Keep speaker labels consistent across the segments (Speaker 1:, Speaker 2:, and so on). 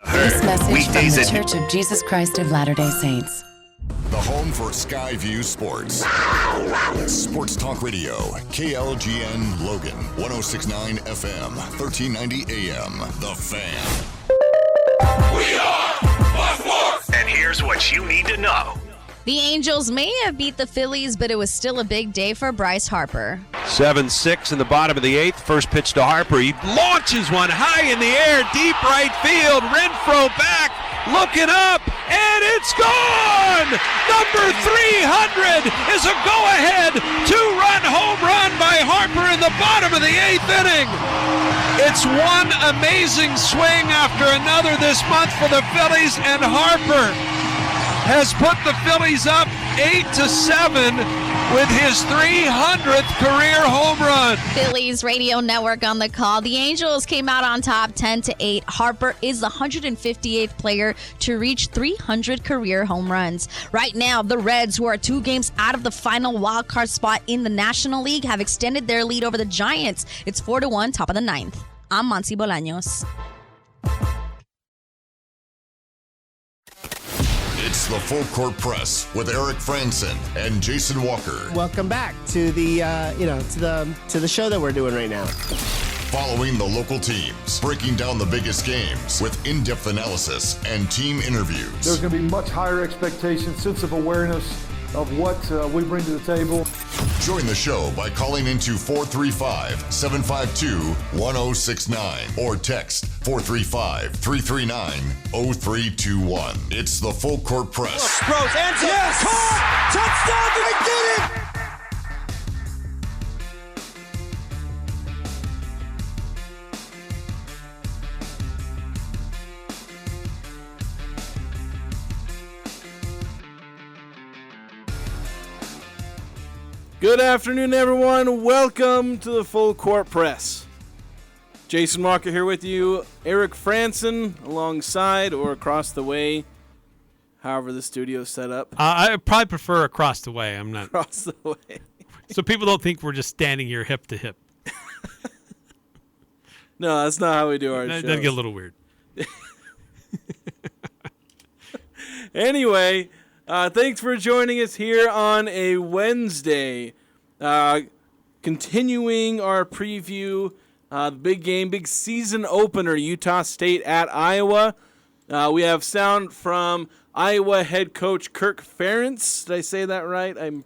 Speaker 1: This message
Speaker 2: Weekdays
Speaker 1: from the Church of Jesus Christ of Latter-day Saints.
Speaker 3: The home for Skyview Sports. Sports Talk Radio, KLGN Logan, 106.9 FM, 1390 AM. The Fan.
Speaker 2: We are Black Force! And here's what you need to know.
Speaker 4: The Angels may have beat the Phillies, but it was still a big day for Bryce Harper.
Speaker 5: 7-6 in the bottom of the eighth. First pitch to Harper. He launches one high in the air, deep right field. Renfroe back, looking up, and it's gone! Number 300 is a go-ahead two-run home run by Harper in the bottom of the eighth inning. It's one amazing swing after another this month for the Phillies, and Harper has put the Phillies up 8-7 with his 300th career home run.
Speaker 4: Phillies radio network on the call. The Angels came out on top 10-8. Harper is the 158th player to reach 300 career home runs. Right now, the Reds, who are 2 games out of the final wildcard spot in the National League, have extended their lead over the Giants. It's 4-1, top of the 9th. I'm Monty Bolaños.
Speaker 3: It's the Full Court Press with Eric Frandsen and Jason Walker.
Speaker 6: Welcome back to the to the show that we're doing right now.
Speaker 3: Following the local teams, breaking down the biggest games with in-depth analysis and team interviews.
Speaker 7: There's going to be much higher expectations, sense of awareness of what we bring to the table.
Speaker 3: Join the show by calling into 435-752-1069 or text 435-339-0321. It's the Full Court Press.
Speaker 8: Throws, ends it, yes! Caught! Touchdown! They did it!
Speaker 9: Good afternoon, everyone. Welcome to the Full Court Press. Jason Walker here with you. Eric Frandsen alongside or across the way, however the studio's set up.
Speaker 10: I probably prefer across the way. I'm not
Speaker 9: across the way.
Speaker 10: So people don't think we're just standing here hip to hip.
Speaker 9: No, that's not how we do our shows.
Speaker 10: That'd get a little weird.
Speaker 9: Anyway, thanks for joining us here on a Wednesday. Continuing our preview, the big game, big season opener, Utah State at Iowa. We have sound from Iowa head coach Kirk Ferentz. Did I say that right? I'm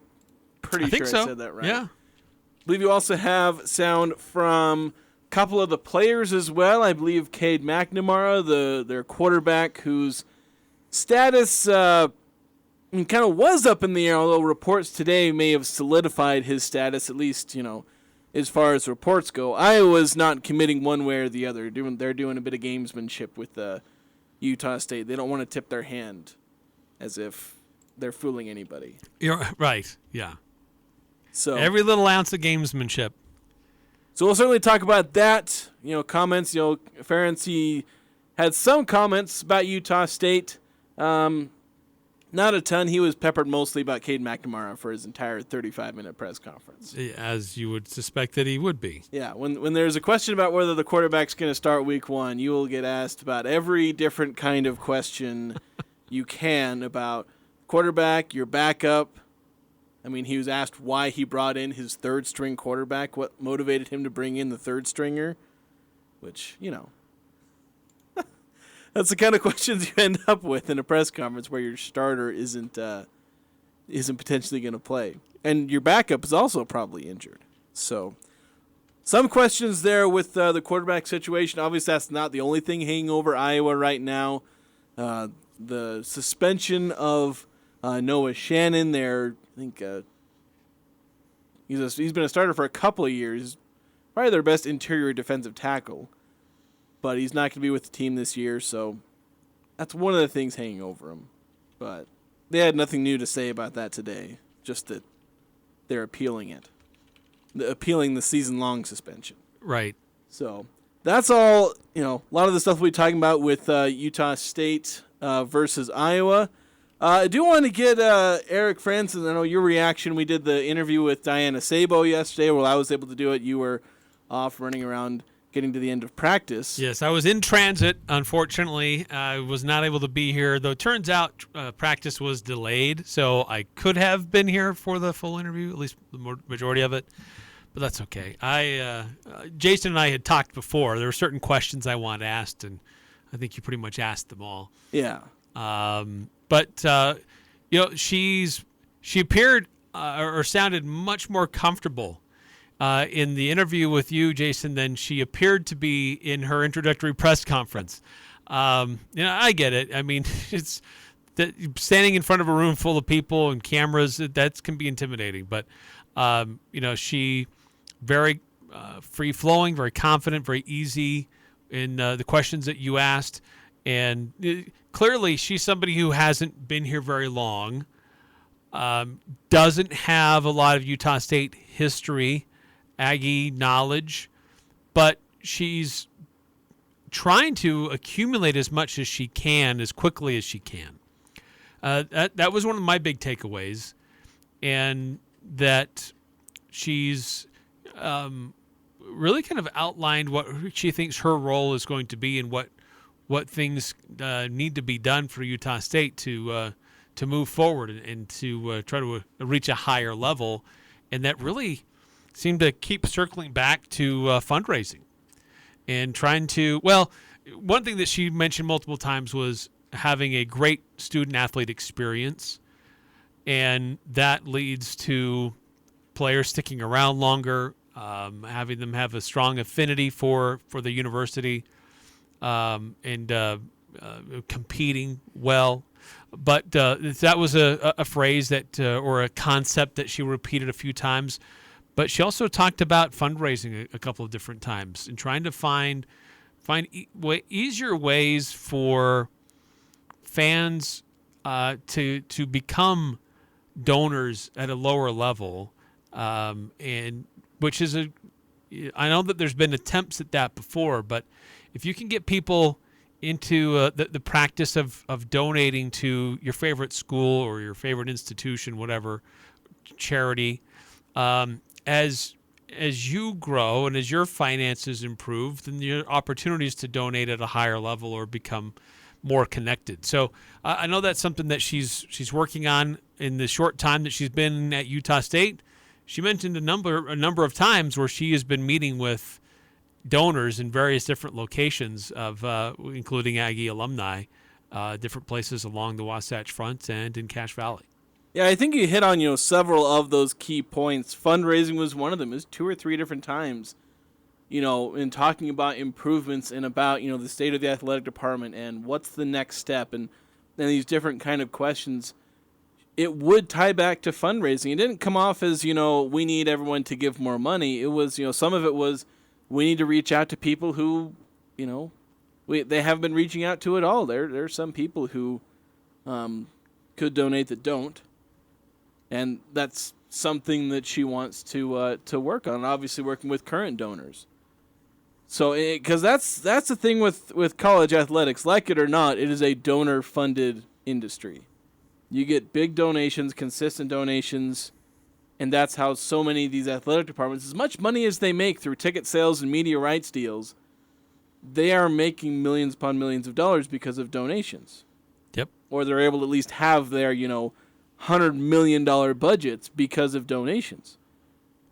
Speaker 9: pretty sure I said that right.
Speaker 10: Yeah.
Speaker 9: I believe you also have sound from a couple of the players as well. I believe Cade McNamara, their quarterback, whose status kind of was up in the air, although reports today may have solidified his status, at least, as far as reports go. Iowa's not committing one way or the other. They're doing a bit of gamesmanship with Utah State. They don't want to tip their hand as if they're fooling anybody.
Speaker 10: You're right, yeah.
Speaker 9: So
Speaker 10: every little ounce of gamesmanship.
Speaker 9: So we'll certainly talk about that. Comments. Ferentz, he had some comments about Utah State. Not a ton. He was peppered mostly about Cade McNamara for his entire 35-minute press conference.
Speaker 10: As you would suspect that he would be.
Speaker 9: Yeah, when there's a question about whether the quarterback's going to start week 1, you will get asked about every different kind of question you can about quarterback, your backup. I mean, he was asked why he brought in his third-string quarterback, what motivated him to bring in the third-stringer, which, that's the kind of questions you end up with in a press conference where your starter isn't potentially going to play. And your backup is also probably injured. So some questions there with the quarterback situation. Obviously, that's not the only thing hanging over Iowa right now. The suspension of Noah Shannon there, I think he's been a starter for a couple of years. Probably their best interior defensive tackle. But he's not going to be with the team this year, so that's one of the things hanging over him. But they had nothing new to say about that today, just that they're appealing it. Appealing the season-long suspension.
Speaker 10: Right.
Speaker 9: So that's all, a lot of the stuff we'll be talking about with Utah State versus Iowa. I do want to get Eric Frandsen, I know your reaction. We did the interview with Diana Sabau yesterday. Well, I was able to do it. You were off running around getting to the end of practice.
Speaker 10: Yes, I was in transit. Unfortunately, I was not able to be here, though it turns out practice was delayed, so I could have been here for the full interview, at least the majority of it, but that's okay. Jason and I had talked before. There were certain questions I wanted asked, and I think you pretty much asked them all.
Speaker 9: Yeah.
Speaker 10: But she appeared or sounded much more comfortable in the interview with you, Jason, than she appeared to be in her introductory press conference. I get it. I mean, it's that standing in front of a room full of people and cameras, that can be intimidating. But she very free-flowing, very confident, very easy in the questions that you asked. And clearly, she's somebody who hasn't been here very long, doesn't have a lot of Utah State history, Aggie knowledge, but she's trying to accumulate as much as she can as quickly as she can. That was one of my big takeaways, and that she's really kind of outlined what she thinks her role is going to be and what things need to be done for Utah State to move forward and to try to reach a higher level, and that really seemed to keep circling back to fundraising and trying to, one thing that she mentioned multiple times was having a great student-athlete experience, and that leads to players sticking around longer, having them have a strong affinity for the university, and competing well. But that was a phrase that or a concept that she repeated a few times. But she also talked about fundraising a couple of different times and trying to find easier ways for fans to become donors at a lower level, and which is I know that there's been attempts at that before, but if you can get people into the practice of donating to your favorite school or your favorite institution, whatever, charity, as you grow and as your finances improve, then your opportunities to donate at a higher level or become more connected. So I know that's something that she's working on in the short time that she's been at Utah State. She mentioned a number of times where she has been meeting with donors in various different locations of including Aggie alumni, different places along the Wasatch Front and in Cache Valley.
Speaker 9: Yeah, I think you hit on several of those key points. Fundraising was one of them. It was 2 or 3 different times, in talking about improvements and about the state of the athletic department and what's the next step and these different kind of questions. It would tie back to fundraising. It didn't come off as we need everyone to give more money. It was some of it was we need to reach out to people who they haven't been reaching out to at all. There are some people who could donate that don't. And that's something that she wants to work on, obviously working with current donors. So, because that's the thing with college athletics, like it or not, it is a donor-funded industry. You get big donations, consistent donations, and that's how so many of these athletic departments, as much money as they make through ticket sales and media rights deals, they are making millions upon millions of dollars because of donations.
Speaker 10: Yep.
Speaker 9: Or they're able to at least have their, $100 million budgets because of donations.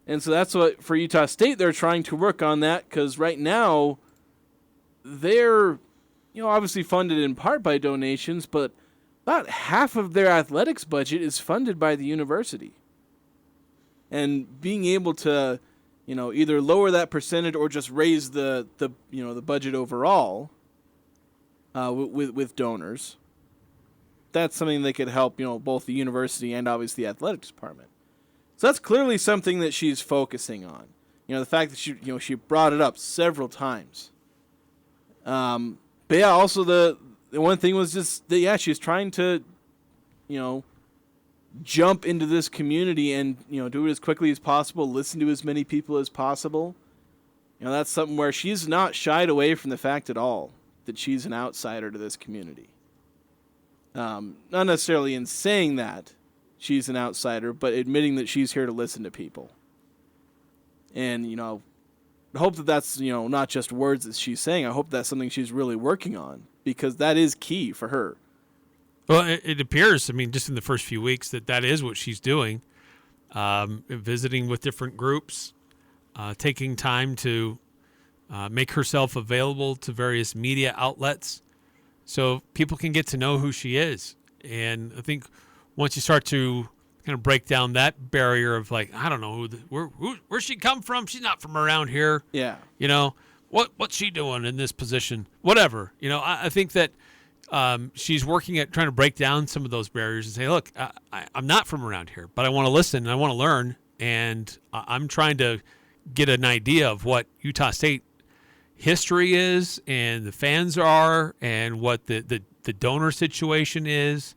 Speaker 9: And so that's what, for Utah State, they're trying to work on that, because right now they're, obviously funded in part by donations, but about half of their athletics budget is funded by the university. And being able to, either lower that percentage or just raise the budget overall with donors, that's something that could help, both the university and obviously the athletics department. So that's clearly something that she's focusing on. The fact that she brought it up several times. But yeah, also the one thing was just that, she's trying to, jump into this community and, do it as quickly as possible, listen to as many people as possible. That's something where she's not shied away from the fact at all that she's an outsider to this community. Not necessarily in saying that she's an outsider, but admitting that she's here to listen to people. And, hope that that's, not just words that she's saying. I hope that's something she's really working on, because that is key for her.
Speaker 10: Well, it appears, just in the first few weeks, that is what she's doing, visiting with different groups, taking time to make herself available to various media outlets so people can get to know who she is. And I think once you start to kind of break down that barrier of like, I don't know, where's she come from? She's not from around here.
Speaker 9: Yeah.
Speaker 10: What's she doing in this position? Whatever. I think that she's working at trying to break down some of those barriers and say, look, I'm not from around here, but I want to listen and I want to learn. And I'm trying to get an idea of what Utah State history is and the fans are and what the donor situation is.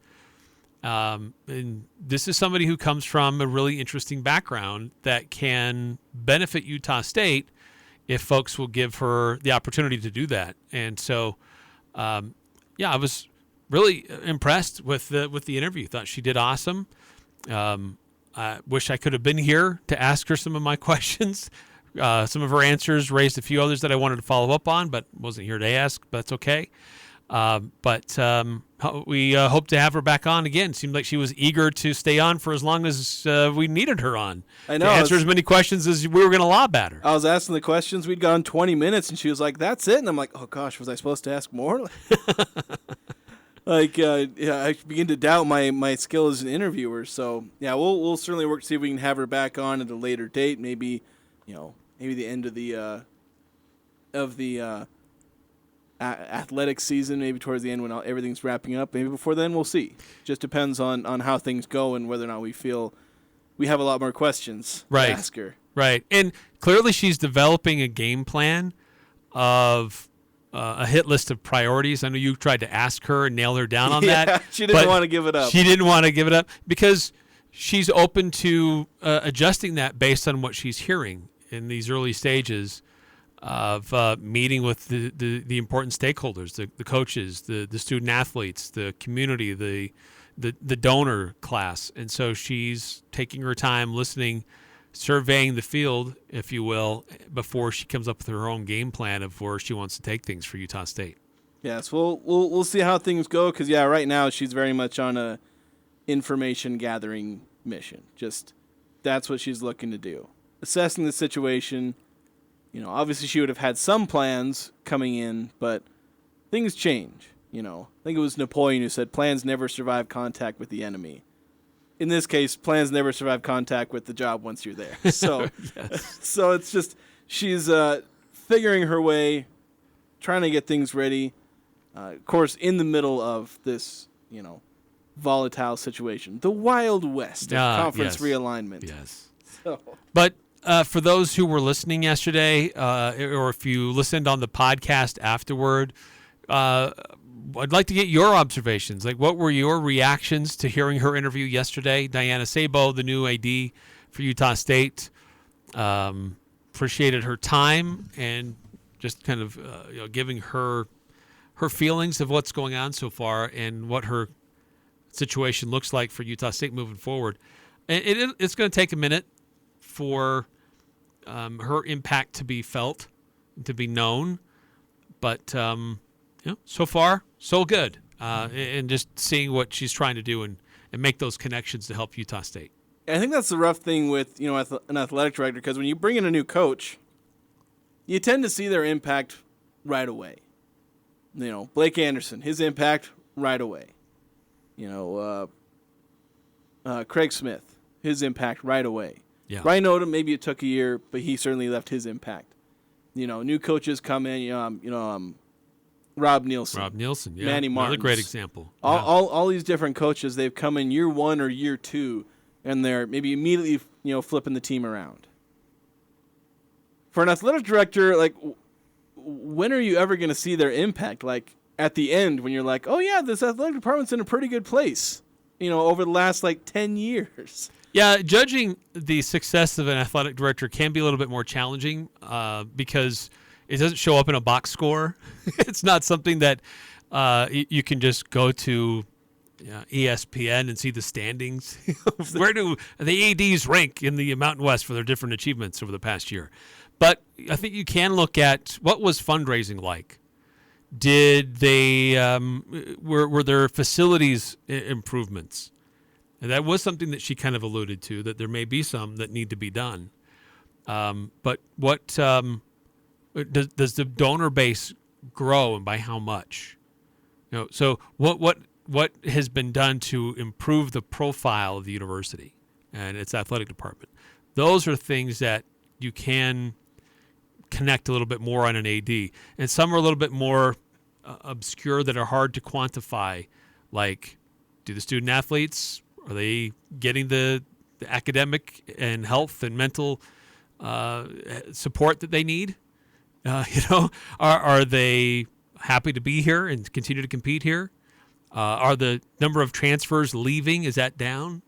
Speaker 10: And this is somebody who comes from a really interesting background that can benefit Utah State if folks will give her the opportunity to do that. And so, I was really impressed with the interview. Thought she did awesome. I wish I could have been here to ask her some of my questions. Some of her answers raised a few others that I wanted to follow up on, but wasn't here to ask. But that's okay. But we hope to have her back on again. Seemed like she was eager to stay on for as long as we needed her on.
Speaker 9: I know.
Speaker 10: To answer as many questions as we were going to lob at her.
Speaker 9: I was asking the questions. We'd gone 20 minutes, and she was like, that's it. And I'm like, oh, gosh, was I supposed to ask more? I begin to doubt my skill as an interviewer. So, yeah, we'll certainly work to see if we can have her back on at a later date. Maybe, maybe the end of the athletic season, maybe towards the end when everything's wrapping up. Maybe before then, we'll see. Just depends on how things go and whether or not we feel we have a lot more questions to ask her.
Speaker 10: Right. And clearly she's developing a game plan of a hit list of priorities. I know you tried to ask her and nail her down on that.
Speaker 9: She didn't want to give it up.
Speaker 10: She didn't want to give it up because she's open to adjusting that based on what she's hearing in these early stages of meeting with the important stakeholders, the coaches, the student athletes, the community, the donor class. And so she's taking her time listening, surveying the field, if you will, before she comes up with her own game plan of where she wants to take things for Utah State.
Speaker 9: Yes, we'll see how things go because, right now she's very much on a information gathering mission. Just that's what she's looking to do. Assessing the situation. Obviously she would have had some plans coming in, but things change. I think it was Napoleon who said plans never survive contact with the enemy. In this case, plans never survive contact with the job once you're there. So, so it's just she's figuring her way, trying to get things ready. Of course, in the middle of this, volatile situation, the Wild West of conference realignment.
Speaker 10: Yes.
Speaker 9: So.
Speaker 10: But for those who were listening yesterday, or if you listened on the podcast afterward, I'd like to get your observations. Like, what were your reactions to hearing her interview yesterday? Diana Sabau, the new AD for Utah State, appreciated her time and just kind of giving her feelings of what's going on so far and what her situation looks like for Utah State moving forward. It's going to take a minute for her impact to be felt, to be known, but so far, so good. And just seeing what she's trying to do and make those connections to help Utah State.
Speaker 9: I think that's the rough thing with an athletic director, because when you bring in a new coach, you tend to see their impact right away. Blake Anderson, his impact right away. Craig Smith, his impact right away.
Speaker 10: Yeah.
Speaker 9: Ryan Odom, maybe it took a year, but he certainly left his impact. New coaches come in. Rob Nielsen,
Speaker 10: yeah,
Speaker 9: Manny Martins.
Speaker 10: Another great example.
Speaker 9: All these different coaches, they've come in year one or year two, and they're maybe immediately flipping the team around. For an athletic director, like, when are you ever going to see their impact? Like, at the end, when you're like, oh yeah, this athletic department's in a pretty good place. Over the last 10 years.
Speaker 10: Yeah, judging the success of an athletic director can be a little bit more challenging because it doesn't show up in a box score. It's not something that you can just go to ESPN and see the standings. Where do the ADs rank in the Mountain West for their different achievements over the past year? But I think you can look at what was fundraising like. Did they were there facilities improvements? And that was something that she kind of alluded to, that there may be some that need to be done. But what does the donor base grow, and by how much? So what has been done to improve the profile of the university and its athletic department? Those are things that you can connect a little bit more on an AD, and some are a little bit more obscure that are hard to quantify. Like, do the student athletes, are they getting the academic and health and mental support that they need? Are they happy to be here and continue to compete here? Are the number of transfers leaving, is that down?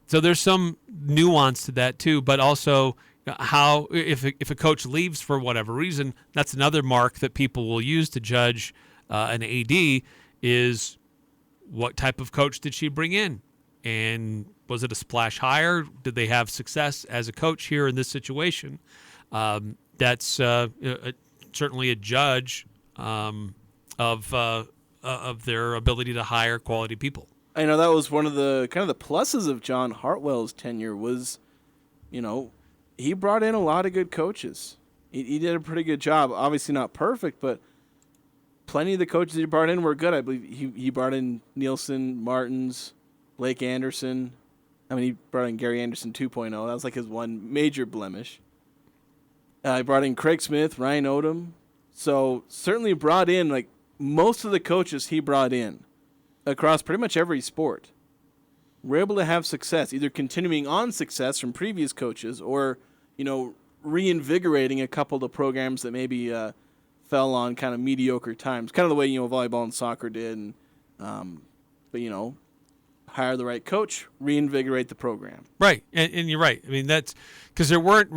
Speaker 10: So there's some nuance to that too, but also how if a coach leaves for whatever reason, that's another mark that people will use to judge an AD is what type of coach did she bring in? And was it a splash hire? Did they have success as a coach here in this situation? That's certainly a judge of their ability to hire quality people.
Speaker 9: I know that was one of the kind of the pluses of John Hartwell's tenure was, he brought in a lot of good coaches. He did a pretty good job. Obviously not perfect, but plenty of the coaches he brought in were good. I believe he brought in Nielsen, Martins, Blake Anderson. I mean, he brought in Gary Anderson 2.0. That was like his one major blemish. He brought in Craig Smith, Ryan Odom. So certainly brought in, like, most of the coaches he brought in across pretty much every sport were able to have success, either continuing on success from previous coaches or, reinvigorating a couple of the programs that maybe fell on kind of mediocre times, kind of the way, volleyball and soccer did. And, but, hire the right coach, reinvigorate the program.
Speaker 10: Right, and you're right. I mean, that's because there weren't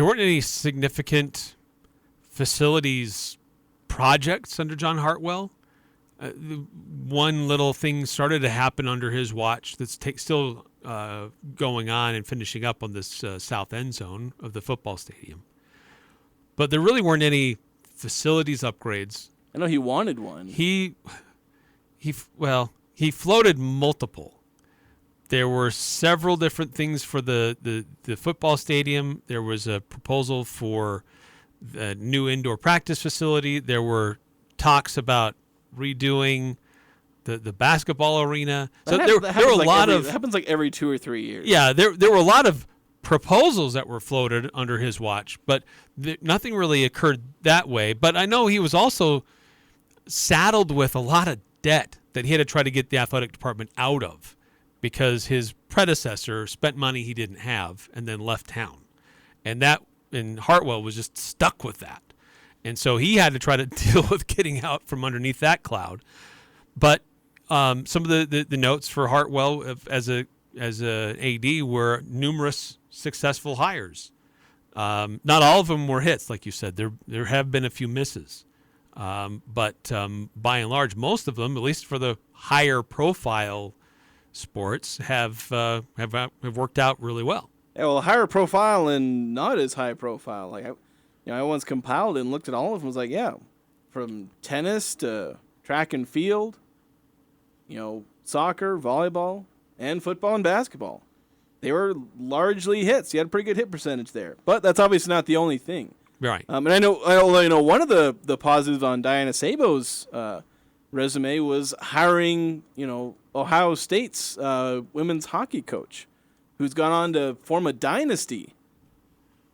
Speaker 10: any significant facilities projects under John Hartwell. One little thing started to happen under his watch that's still going on and finishing up on this south end zone of the football stadium. But there really weren't any facilities upgrades.
Speaker 9: I know he wanted one.
Speaker 10: He floated multiple. There were several different things for the football stadium. There was a proposal for a new indoor practice facility. There were talks about redoing the basketball arena. So there were a lot of... It
Speaker 9: happens like every 2 or 3 years.
Speaker 10: Yeah, there were a lot of proposals that were floated under his watch, but nothing really occurred that way. But I know he was also saddled with a lot of debt that he had to try to get the athletic department out of because his predecessor spent money he didn't have and then left town. And Hartwell was just stuck with that. And so he had to try to deal with getting out from underneath that cloud. But some of the notes for Hartwell as a AD were numerous successful hires. Not all of them were hits, like you said. There have been a few misses. But by and large, most of them, at least for the higher profile sports, have worked out really well.
Speaker 9: Yeah, well, higher profile and not as high profile. Like I once compiled it and looked at all of them. Was like, yeah, from tennis to track and field, soccer, volleyball, and football and basketball. They were largely hits. You had a pretty good hit percentage there, but that's obviously not the only thing.
Speaker 10: Right.
Speaker 9: And I know one of the positives on Diana Sabau's resume was hiring, Ohio State's women's hockey coach, who's gone on to form a dynasty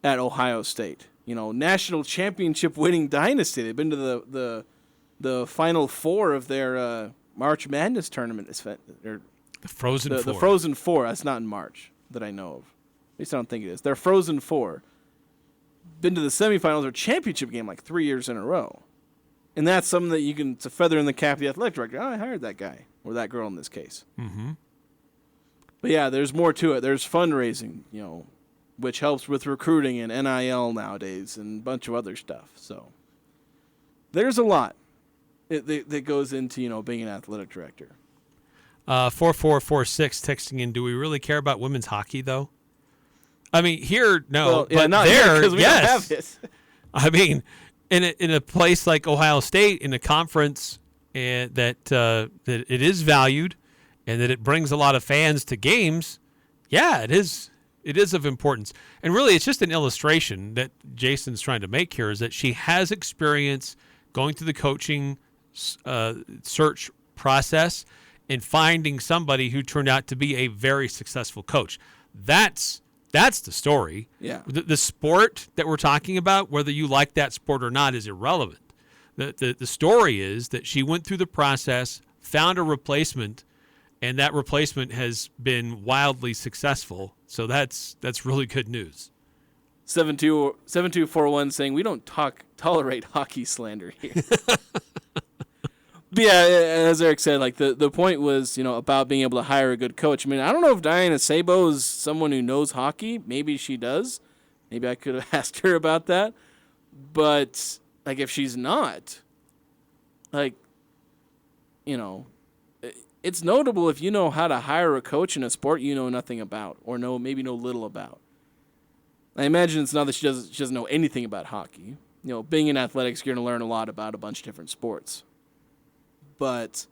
Speaker 9: at Ohio State. National championship winning dynasty. They've been to the Final Four of their March Madness tournament.
Speaker 10: The Frozen Four.
Speaker 9: The Frozen Four. That's not in March that I know of. At least I don't think it is. They're Frozen Four. Been to the semifinals or championship game like 3 years in a row. And that's something that it's a feather in the cap of the athletic director. I hired that guy or that girl in this case.
Speaker 10: Mm-hmm.
Speaker 9: But yeah, there's more to it. There's fundraising, which helps with recruiting and NIL nowadays and a bunch of other stuff. So there's a lot that goes into, being an athletic director.
Speaker 10: 4446 texting in, do we really care about women's hockey, though? I mean, here, no.
Speaker 9: Well, yeah,
Speaker 10: but
Speaker 9: not
Speaker 10: there,
Speaker 9: because we
Speaker 10: yes.
Speaker 9: don't have it.
Speaker 10: I mean, in a place like Ohio State, in a conference that it is valued and that it brings a lot of fans to games, yeah, it is of importance. And really, it's just an illustration that Jason's trying to make here is that she has experience going through the coaching search process and finding somebody who turned out to be a very successful coach. That's the story.
Speaker 9: Yeah.
Speaker 10: The sport that we're talking about, whether you like that sport or not, is irrelevant. The story is that she went through the process, found a replacement, and that replacement has been wildly successful. So that's really good news.
Speaker 9: 7241 saying we don't tolerate hockey slander here. But yeah, as Eric said, like the point was, about being able to hire a good coach. I mean, I don't know if Diana Sabau is someone who knows hockey. Maybe she does. Maybe I could have asked her about that. But like, if she's not, like, it's notable if you know how to hire a coach in a sport you know nothing about, or maybe know little about. I imagine it's not that she doesn't know anything about hockey. Being in athletics, you're going to learn a lot about a bunch of different sports. But,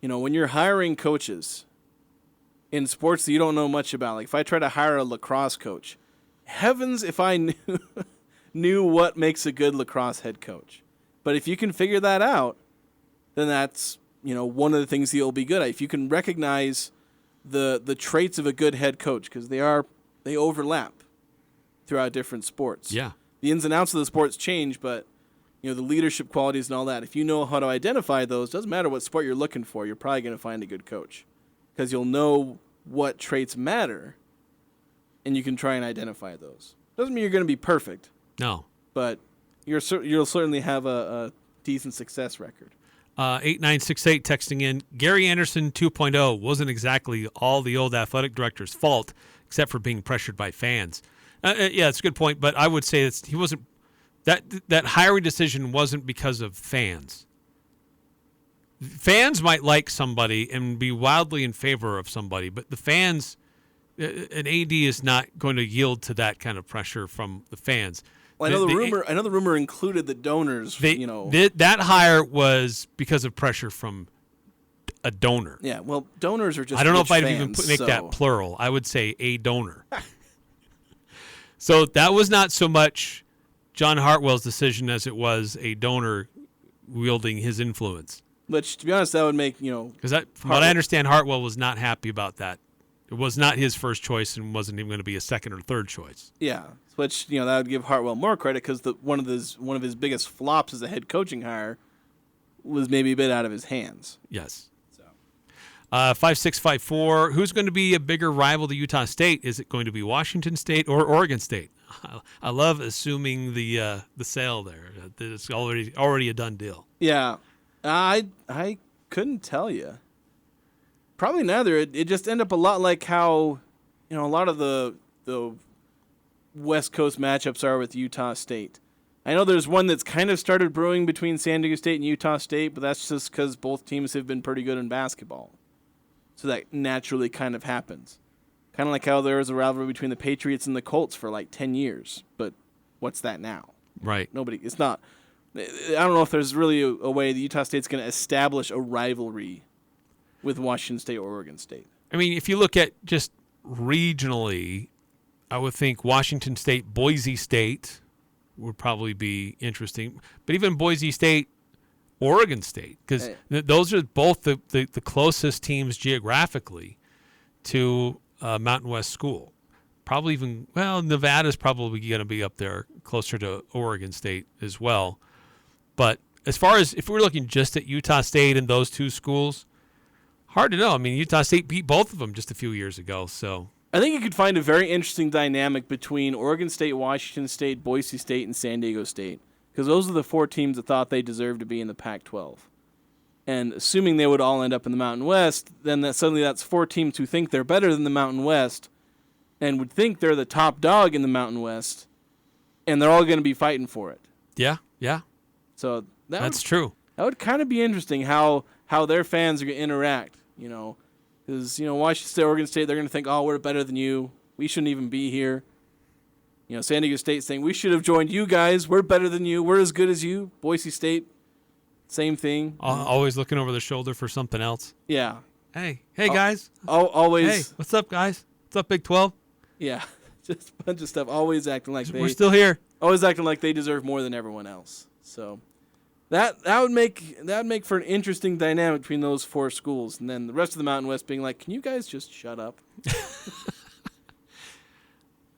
Speaker 9: when you're hiring coaches in sports that you don't know much about, like if I try to hire a lacrosse coach, heavens if I knew what makes a good lacrosse head coach. But if you can figure that out, then that's, one of the things you'll be good at. If you can recognize the traits of a good head coach, because they overlap throughout different sports.
Speaker 10: Yeah.
Speaker 9: The ins and outs of the sports change, but the leadership qualities and all that. If you know how to identify those, doesn't matter what sport you're looking for, you're probably going to find a good coach because you'll know what traits matter, and you can try and identify those. Doesn't mean you're going to be perfect.
Speaker 10: No,
Speaker 9: but you'll certainly have a decent success record.
Speaker 10: 8968 texting in, Gary Anderson 2.0 wasn't exactly all the old athletic director's fault, except for being pressured by fans. Yeah, it's a good point, but I would say he wasn't. That hiring decision wasn't because of fans. Fans might like somebody and be wildly in favor of somebody, but the fans, an AD is not going to yield to that kind of pressure from the fans.
Speaker 9: Well, I know the rumor included the donors.
Speaker 10: That hire was because of pressure from a donor.
Speaker 9: Yeah, well, donors are just.
Speaker 10: I don't know if I'd
Speaker 9: fans,
Speaker 10: even make that plural. I would say a donor. So that was not so much John Hartwell's decision as it was a donor wielding his influence.
Speaker 9: Which, to be honest, that would make,
Speaker 10: Because from what I understand, Hartwell was not happy about that. It was not his first choice and wasn't even going to be a second or third choice.
Speaker 9: Yeah, which, that would give Hartwell more credit because one of his biggest flops as a head coaching hire was maybe a bit out of his hands.
Speaker 10: Yes. 5654, who's going to be a bigger rival to Utah State? Is it going to be Washington State or Oregon State? I love assuming the sale there. That it's already a done deal.
Speaker 9: Yeah, I couldn't tell you. Probably neither. It just ended up a lot like how a lot of the West Coast matchups are with Utah State. I know there's one that's kind of started brewing between San Diego State and Utah State, but that's just because both teams have been pretty good in basketball. So that naturally kind of happens. Kind of like how there was a rivalry between the Patriots and the Colts for like 10 years. But what's that now?
Speaker 10: Right.
Speaker 9: It's not. I don't know if there's really a way that Utah State's going to establish a rivalry with Washington State or Oregon State.
Speaker 10: I mean, if you look at just regionally, I would think Washington State, Boise State would probably be interesting. But even Boise State, Oregon State, because those are both the closest teams geographically to Mountain West School. Probably even, Nevada's probably going to be up there closer to Oregon State as well. But as far as if we're looking just at Utah State and those two schools, hard to know. I mean, Utah State beat both of them just a few years ago. So
Speaker 9: I think you could find a very interesting dynamic between Oregon State, Washington State, Boise State, and San Diego State. Because those are the four teams that thought they deserved to be in the Pac-12. And assuming they would all end up in the Mountain West, then that's four teams who think they're better than the Mountain West and would think they're the top dog in the Mountain West, and they're all going to be fighting for it.
Speaker 10: Yeah.
Speaker 9: So
Speaker 10: that's true.
Speaker 9: That would kind of be interesting how their fans are going to interact, Because, Washington State, Oregon State, they're going to think, oh, we're better than you. we shouldn't even be here. San Diego State saying we should have joined you guys. We're better than you. We're as good as you. Boise State, same thing.
Speaker 10: Always looking over the shoulder for something else.
Speaker 9: Yeah.
Speaker 10: Hey, guys.
Speaker 9: Always.
Speaker 10: Hey, what's up, guys? What's up, Big 12?
Speaker 9: Yeah, just a bunch of stuff. Always acting like
Speaker 10: we're still here.
Speaker 9: Always acting like they deserve more than everyone else. So that would make for an interesting dynamic between those four schools, and then the rest of the Mountain West being like, "Can you guys just shut up?"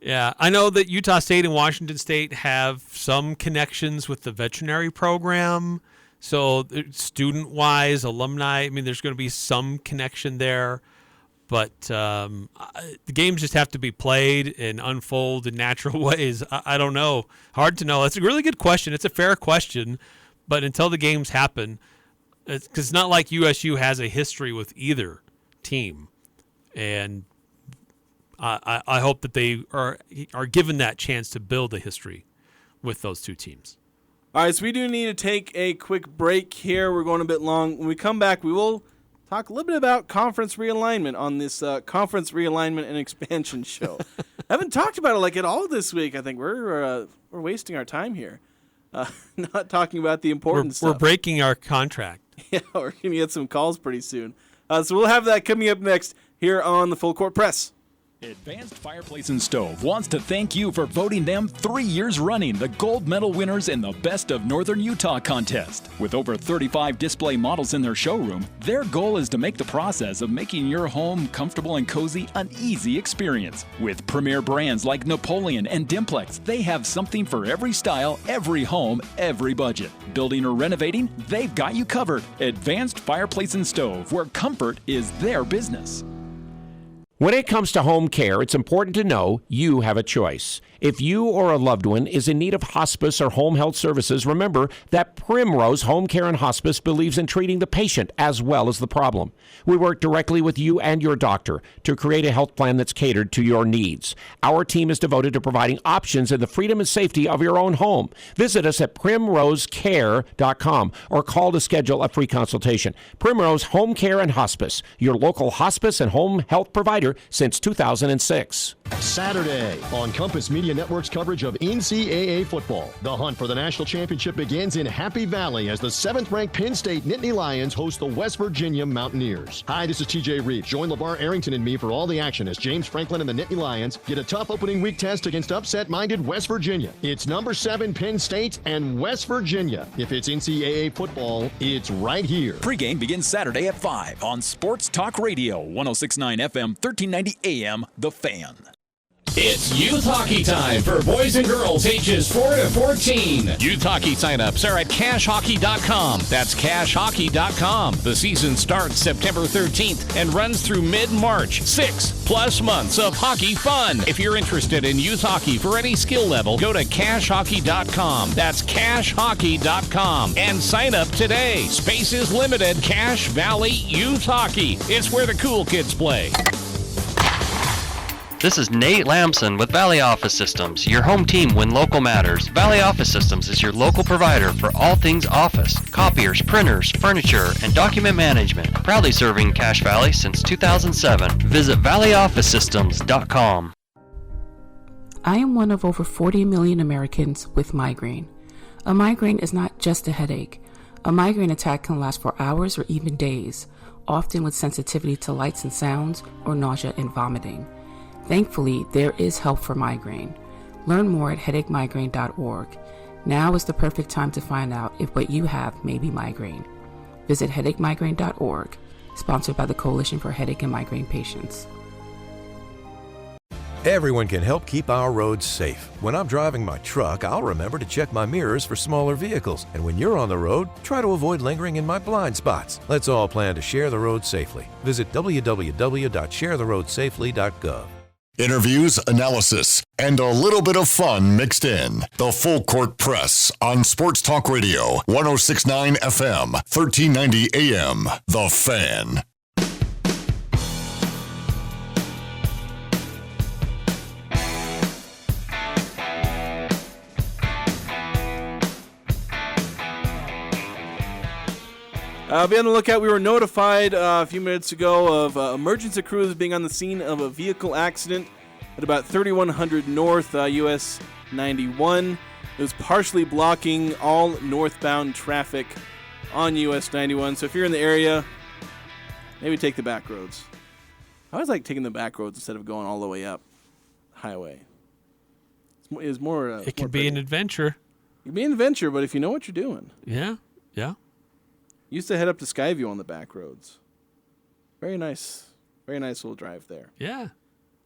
Speaker 10: Yeah, I know that Utah State and Washington State have some connections with the veterinary program. So student-wise, alumni, there's going to be some connection there. But the games just have to be played and unfold in natural ways. I don't know. Hard to know. It's a really good question. It's a fair question. But until the games happen, because it's not like USU has a history with either team. And I hope that they are given that chance to build a history with those two teams.
Speaker 9: All right, so we do need to take a quick break here. We're going a bit long. When we come back, we will talk a little bit about conference realignment on this conference realignment and expansion show. I haven't talked about it at all this week. I think we're wasting our time here, not talking about the important stuff.
Speaker 10: We're breaking our contract.
Speaker 9: Yeah, we're going to get some calls pretty soon. So we'll have that coming up next here on the Full Court Press.
Speaker 11: Advanced Fireplace and Stove wants to thank you for voting them 3 years running the gold medal winners in the Best of Northern Utah contest. With over 35 display models in their showroom, their goal is to make the process of making your home comfortable and cozy an easy experience. With premier brands like Napoleon and Dimplex, they have something for every style, every home, every budget. Building or renovating, they've got you covered. Advanced Fireplace and Stove, where comfort is their business.
Speaker 12: When it comes to home care, it's important to know you have a choice. If you or a loved one is in need of hospice or home health services, remember that Primrose Home Care and Hospice believes in treating the patient as well as the problem. We work directly with you and your doctor to create a health plan that's catered to your needs. Our team is devoted to providing options in the freedom and safety of your own home. Visit us at primrosecare.com or call to schedule a free consultation. Primrose Home Care and Hospice, your local hospice and home health provider since 2006.
Speaker 13: Saturday on Compass Media Network's coverage of NCAA football. The hunt for the national championship begins in Happy Valley as the 7th-ranked Penn State Nittany Lions host the West Virginia Mountaineers. Hi, this is TJ Reeves. Join LeVar Arrington and me for all the action as James Franklin and the Nittany Lions get a tough opening week test against upset-minded West Virginia. It's number 7 Penn State and West Virginia. If it's NCAA football, it's right here.
Speaker 11: Pregame begins Saturday at 5 on Sports Talk Radio, 106.9 FM, 1390 AM, The Fan.
Speaker 14: It's youth hockey time for boys and girls ages 4 to 14. Youth hockey signups are at cashhockey.com. That's cashhockey.com. The season starts September 13th and runs through mid-March. 6+ months of hockey fun. If you're interested in youth hockey for any skill level, go to cashhockey.com. That's cashhockey.com and sign up today. Space is limited. Cache Valley Youth Hockey. It's where the cool kids play.
Speaker 15: This is Nate Lamson with Valley Office Systems, your home team when local matters. Valley Office Systems is your local provider for all things office, copiers, printers, furniture, and document management. Proudly serving Cache Valley since 2007. Visit valleyofficesystems.com.
Speaker 16: I am one of over 40 million Americans with migraine. A migraine is not just a headache. A migraine attack can last for hours or even days, often with sensitivity to lights and sounds or nausea and vomiting. Thankfully, there is help for migraine. Learn more at headachemigraine.org. Now is the perfect time to find out if what you have may be migraine. Visit headachemigraine.org, sponsored by the Coalition for Headache and Migraine Patients.
Speaker 17: Everyone can help keep our roads safe. When I'm driving my truck, I'll remember to check my mirrors for smaller vehicles. And when you're on the road, try to avoid lingering in my blind spots. Let's all plan to share the road safely. Visit www.sharetheroadsafely.gov.
Speaker 3: Interviews, analysis, and a little bit of fun mixed in. The Full Court Press on Sports Talk Radio, 106.9 FM, 1390 AM. The Fan.
Speaker 9: Be on the lookout. We were notified a few minutes ago of emergency crews being on the scene of a vehicle accident at about 3100 North US 91. It was partially blocking all northbound traffic on US 91. So if you're in the area, maybe take the back roads. I always like taking the back roads instead of going all the way up highway. It's more.
Speaker 10: It can be an adventure.
Speaker 9: It can be an adventure, but if you know what you're doing.
Speaker 10: Yeah, yeah.
Speaker 9: Used to head up to Skyview on the back roads. Very nice little drive there.
Speaker 10: Yeah.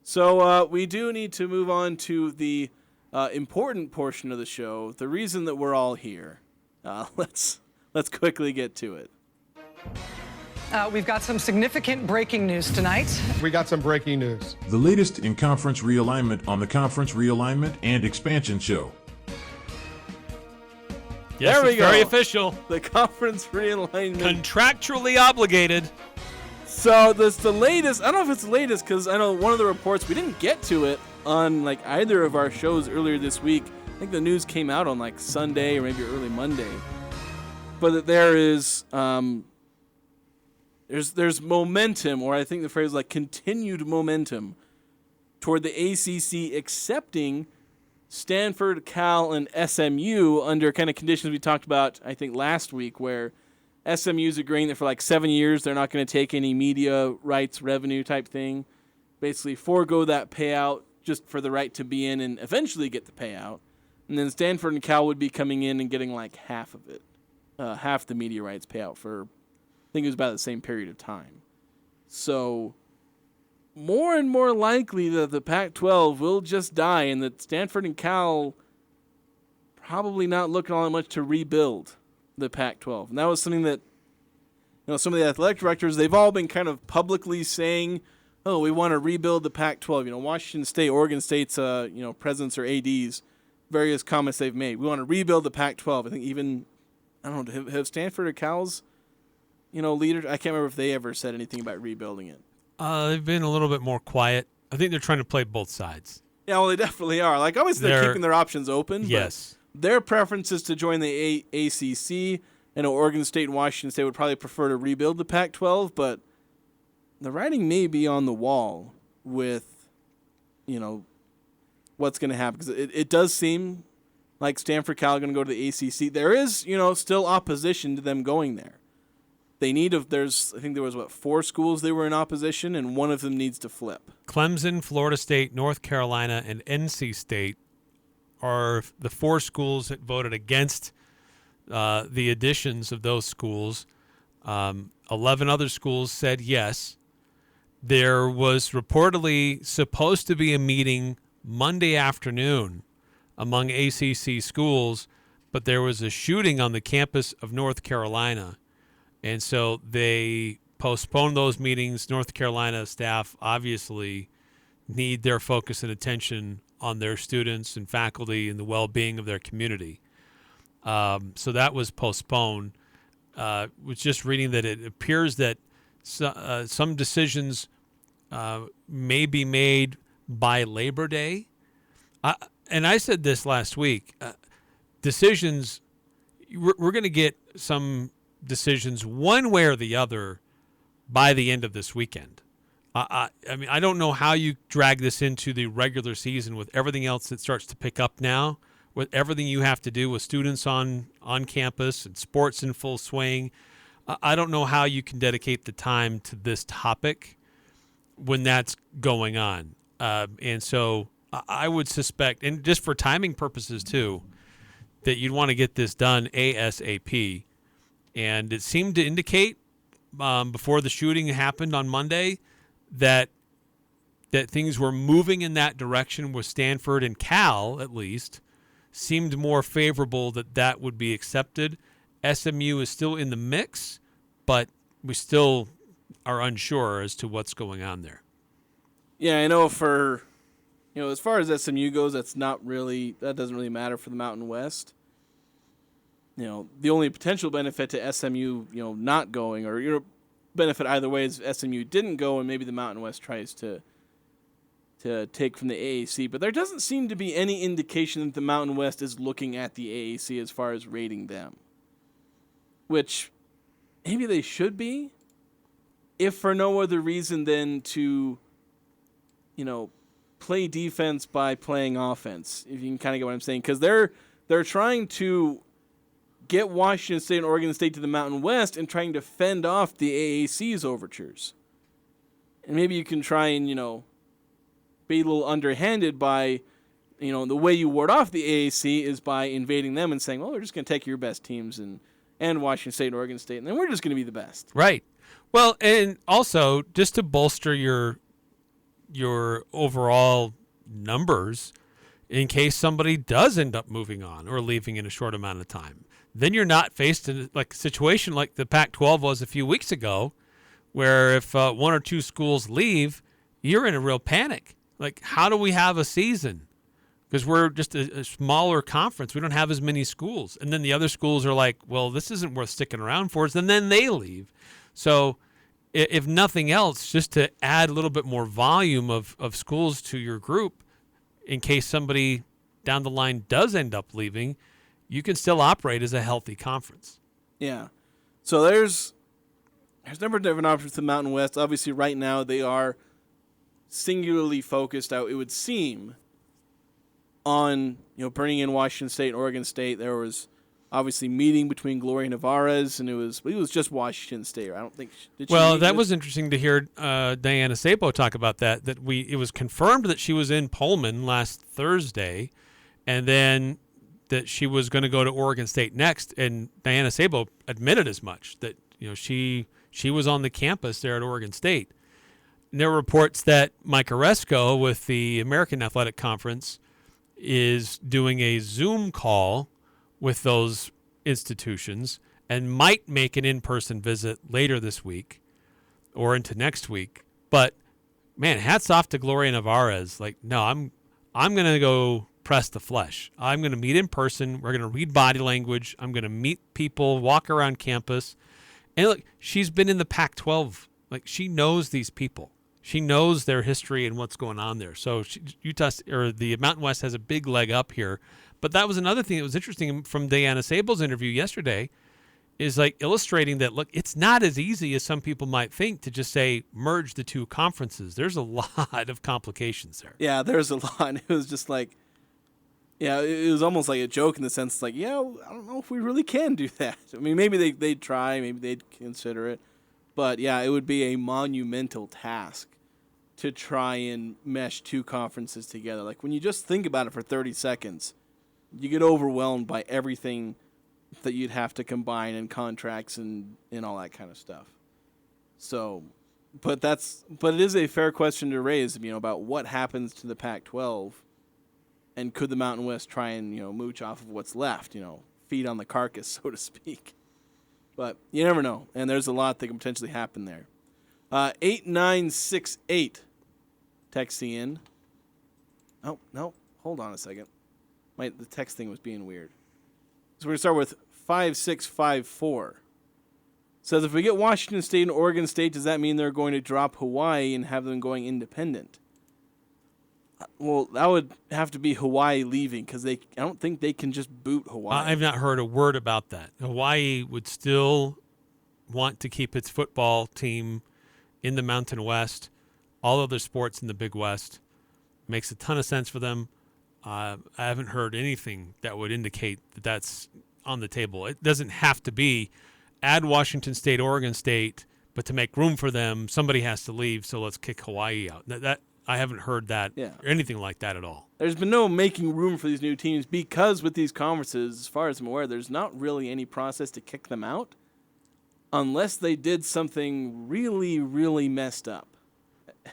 Speaker 9: So we do need to move on to the important portion of the show, the reason that we're all here. Let's quickly get to it.
Speaker 18: We've got some significant breaking news tonight.
Speaker 19: We got some breaking news.
Speaker 20: The latest in conference realignment on the Conference Realignment and Expansion Show.
Speaker 10: Yes,
Speaker 9: there we
Speaker 10: it's
Speaker 9: go.
Speaker 10: Very official.
Speaker 9: The conference realignment.
Speaker 10: Contractually obligated.
Speaker 9: So this the latest. I don't know if it's the latest because I know one of the reports we didn't get to it on like either of our shows earlier this week. I think the news came out on like Sunday or maybe early Monday. But that there is there's momentum, or I think the phrase is like continued momentum toward the ACC accepting Stanford, Cal, and SMU under kind of conditions we talked about, I think, last week, where SMU's agreeing that for like 7 years they're not going to take any media rights revenue type thing. Basically forego that payout just for the right to be in and eventually get the payout. And then Stanford and Cal would be coming in and getting like half of it, half the media rights payout for, I think it was about the same period of time. So more and more likely that the Pac-12 will just die and that Stanford and Cal probably not looking all that much to rebuild the Pac-12. And that was something that, some of the athletic directors, they've all been kind of publicly saying, oh, we want to rebuild the Pac-12. Washington State, Oregon State's, presidents or ADs, various comments they've made. We want to rebuild the Pac-12. I think even, I don't know, have Stanford or Cal's, leaders, I can't remember if they ever said anything about rebuilding it.
Speaker 10: They've been a little bit more quiet. I think they're trying to play both sides.
Speaker 9: Yeah, well, they definitely are. Like, always they're keeping their options open.
Speaker 10: Yes.
Speaker 9: But their preference is to join the ACC. I know Oregon State and Washington State would probably prefer to rebuild the Pac-12, but the writing may be on the wall with, what's going to happen. Because it does seem like Stanford, Cal are going to go to the ACC. There is, still opposition to them going there. They need I think there was 4 schools they were in opposition, and one of them needs to flip.
Speaker 10: Clemson, Florida State, North Carolina, and NC State are the 4 schools that voted against the additions of those schools. 11 other schools said yes. There was reportedly supposed to be a meeting Monday afternoon among ACC schools, but there was a shooting on the campus of North Carolina. And so they postponed those meetings. North Carolina staff obviously need their focus and attention on their students and faculty and the well-being of their community. So that was postponed. Was just reading that it appears that some decisions may be made by Labor Day. And I said this last week. Decisions, we're going to get some decisions one way or the other by the end of this weekend. I mean, I don't know how you drag this into the regular season with everything else that starts to pick up now, with everything you have to do with students on campus and sports in full swing. I don't know how you can dedicate the time to this topic when that's going on. And so I would suspect, and just for timing purposes too, that you'd want to get this done ASAP. And it seemed to indicate before the shooting happened on Monday that things were moving in that direction with Stanford and Cal, at least, seemed more favorable that would be accepted. SMU is still in the mix, but we still are unsure as to what's going on there.
Speaker 9: Yeah, I know for, as far as SMU goes, that doesn't really matter for the Mountain West. The only potential benefit to SMU, not going, or benefit either way is SMU didn't go, and maybe the Mountain West tries to take from the AAC. But there doesn't seem to be any indication that the Mountain West is looking at the AAC as far as rating them, which maybe they should be, if for no other reason than to, play defense by playing offense, if you can kind of get what I'm saying, because they're trying to get Washington State and Oregon State to the Mountain West and trying to fend off the AAC's overtures. And maybe you can try and, be a little underhanded by, the way you ward off the AAC is by invading them and saying, well, we're just going to take your best teams and Washington State and Oregon State, and then we're just going to be the best.
Speaker 10: Right. Well, and also, just to bolster your overall numbers, in case somebody does end up moving on or leaving in a short amount of time, then you're not faced in like a situation like the Pac-12 was a few weeks ago, where if one or two schools leave, you're in a real panic. Like, how do we have a season? Because we're just a smaller conference. We don't have as many schools. And then the other schools are like, well, this isn't worth sticking around for us. And then they leave. So if nothing else, just to add a little bit more volume of schools to your group, in case somebody down the line does end up leaving, you can still operate as a healthy conference.
Speaker 9: Yeah. So there's a number of different options to the Mountain West. Obviously, right now they are singularly focused out, it would seem, on bringing in Washington State and Oregon State. There was obviously meeting between Gloria Nevarez, and it was just Washington State. I don't think.
Speaker 10: That was interesting to hear Diana Sabau talk about that. It was confirmed that she was in Pullman last Thursday, and then that she was going to go to Oregon State next. And Diana Sabau admitted as much, that she was on the campus there at Oregon State. And there were reports that Mike Oresco with the American Athletic Conference is doing a Zoom call with those institutions and might make an in-person visit later this week or into next week. But man, hats off to Gloria Nevarez. Like, no, I'm going to go press the flesh. I'm going to meet in person. We're going to read body language. I'm going to meet people, walk around campus. And look, she's been in the Pac-12. Like, she knows these people. She knows their history and what's going on there. So the Mountain West has a big leg up here. But that was another thing that was interesting from Diana Sabau's interview yesterday, is like illustrating that, look, it's not as easy as some people might think to just say merge the two conferences. There's a lot of complications there.
Speaker 9: Yeah, there's a lot. It was just like, it was almost like a joke in the sense like, I don't know if we really can do that. I mean, maybe they'd try, maybe they'd consider it. But, yeah, it would be a monumental task to try and mesh two conferences together. Like, when you just think about it for 30 seconds, you get overwhelmed by everything that you'd have to combine in contracts and all that kind of stuff. So, but it is a fair question to raise, about what happens to the Pac-12, and could the Mountain West try and, mooch off of what's left, feed on the carcass, so to speak. But you never know, and there's a lot that can potentially happen there. 8968 texting in. Oh, no, hold on a second. The text thing was being weird. So we're going to start with 5654. Says, if we get Washington State and Oregon State, does that mean they're going to drop Hawaii and have them going independent? Well, that would have to be Hawaii leaving, because I don't think they can just boot Hawaii.
Speaker 10: I've not heard a word about that. Hawaii would still want to keep its football team in the Mountain West, all other sports in the Big West. Makes a ton of sense for them. I haven't heard anything that would indicate that that's on the table. It doesn't have to be add Washington State, Oregon State, but to make room for them, somebody has to leave, so let's kick Hawaii out. That I haven't heard that or anything like that at all.
Speaker 9: There's been no making room for these new teams because with these conferences, as far as I'm aware, there's not really any process to kick them out unless they did something really, really messed up.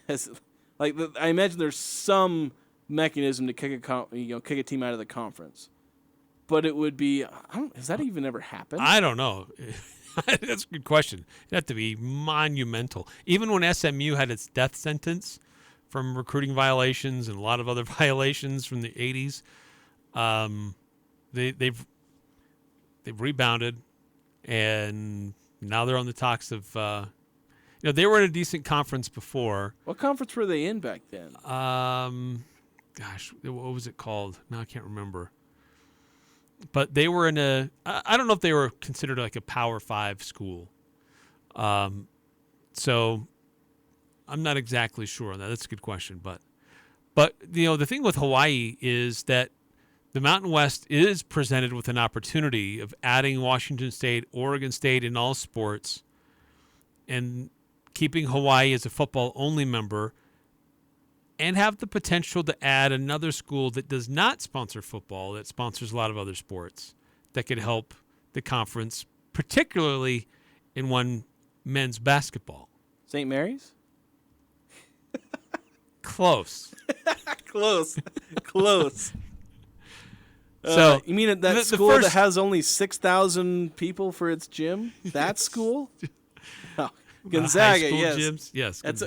Speaker 9: I imagine there's some mechanism to kick a team out of the conference, but it would be has that even ever happened?
Speaker 10: I don't know. That's a good question. It'd have to be monumental. Even when SMU had its death sentence from recruiting violations and a lot of other violations from the 80s, they've rebounded, and now they're on the talks of. They were in a decent conference before.
Speaker 9: What conference were they in back then?
Speaker 10: Gosh, what was it called? No, I can't remember. But they were in I don't know if they were considered like a Power 5 school. So I'm not exactly sure on that. That's a good question. But But, the thing with Hawaii is that the Mountain West is presented with an opportunity of adding Washington State, Oregon State in all sports, and keeping Hawaii as a football-only member, and have the potential to add another school that does not sponsor football, that sponsors a lot of other sports, that could help the conference, particularly in men's basketball.
Speaker 9: St. Mary's?
Speaker 10: Close.
Speaker 9: Close.
Speaker 10: So
Speaker 9: you mean that school that has only 6,000 people for its gym? That school? Oh, Gonzaga, yes.
Speaker 10: Gyms? Yes,
Speaker 9: that's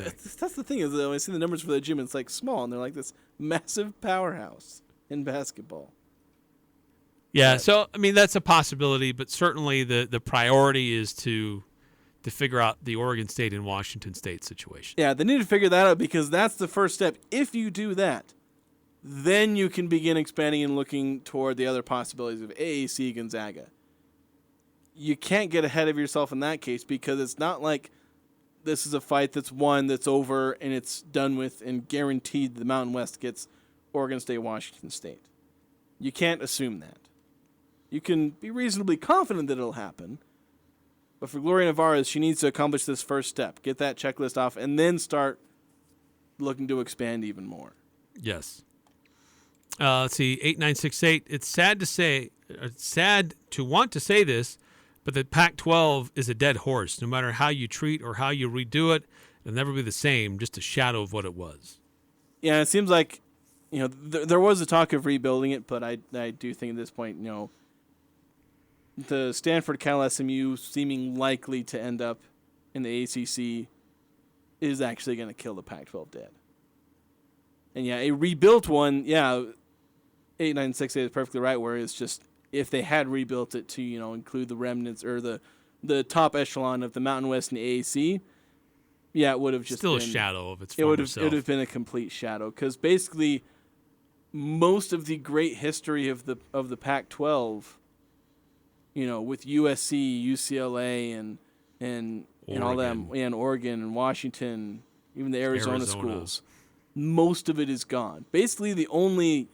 Speaker 9: the thing is, though, I see the numbers for the gym, it's like small, and they're like this massive powerhouse in basketball.
Speaker 10: Yeah, so, that's a possibility, but certainly the priority is to figure out the Oregon State and Washington State situation.
Speaker 9: Yeah, they need to figure that out because that's the first step. If you do that, then you can begin expanding and looking toward the other possibilities of AAC Gonzaga. You can't get ahead of yourself in that case because it's not like this is a fight that's won, that's over, and it's done with and guaranteed the Mountain West gets Oregon State, Washington State. You can't assume that. You can be reasonably confident that it'll happen, but for Gloria Navarez, she needs to accomplish this first step, get that checklist off, and then start looking to expand even more.
Speaker 10: Yes. Let's see, 8968. It's sad to want to say this, but the Pac-12 is a dead horse. No matter how you treat or how you redo it, it'll never be the same, just a shadow of what it was.
Speaker 9: Yeah, it seems like, there was a talk of rebuilding it, but I do think at this point, the Stanford, Cal, SMU seeming likely to end up in the ACC is actually going to kill the Pac-12 dead. And yeah, a rebuilt one, 8968 is perfectly right, where it's just if they had rebuilt it to, include the remnants or the top echelon of the Mountain West and the AAC, it would have just
Speaker 10: still
Speaker 9: been
Speaker 10: a shadow of its former self.
Speaker 9: It would have been a complete shadow because basically most of the great history of the Pac-12, with USC, UCLA, and all them, and Oregon and Washington, even the Arizona schools, most of it is gone. Basically, the only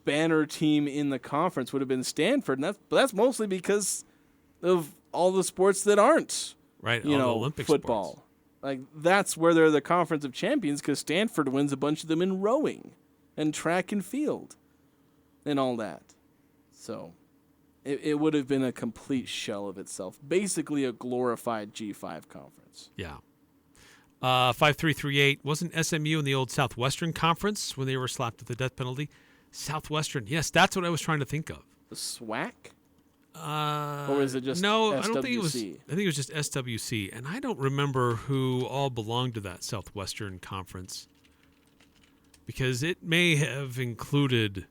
Speaker 9: banner team in the conference would have been Stanford, and that's mostly because of all the sports that aren't
Speaker 10: all the Olympic
Speaker 9: football.
Speaker 10: Sports.
Speaker 9: Like that's where they're the conference of champions because Stanford wins a bunch of them in rowing and track and field and all that. So it would have been a complete shell of itself, basically a glorified G5 conference.
Speaker 10: Yeah. 5338, wasn't SMU in the old Southwestern Conference when they were slapped with the death penalty? Southwestern, yes, that's what I was trying to think of.
Speaker 9: The SWAC? Or was it just
Speaker 10: no,
Speaker 9: SWC?
Speaker 10: I don't think it was. I think it was just SWC, and I don't remember who all belonged to that Southwestern Conference because it may have included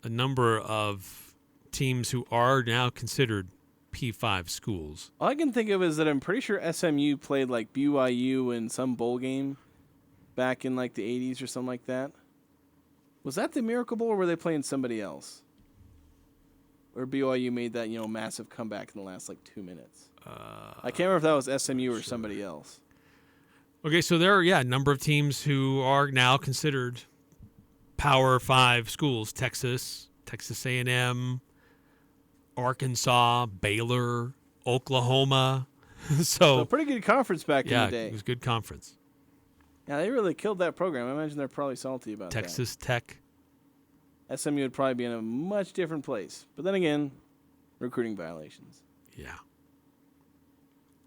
Speaker 10: a number of teams who are now considered P5 schools.
Speaker 9: All I can think of is that I'm pretty sure SMU played like BYU in some bowl game back in like the 80s or something like that. Was that the Miracle Bowl or were they playing somebody else? Or BYU made that, massive comeback in the last like 2 minutes. I can't remember if that was SMU or somebody else.
Speaker 10: Okay, so there are, a number of teams who are now considered Power 5 schools. Texas A&M, Arkansas, Baylor, Oklahoma. so
Speaker 9: pretty good conference back in the day.
Speaker 10: Yeah, it was a good conference.
Speaker 9: Yeah, they really killed that program. I imagine they're probably salty about
Speaker 10: Texas Tech.
Speaker 9: SMU would probably be in a much different place. But then again, recruiting violations.
Speaker 10: Yeah.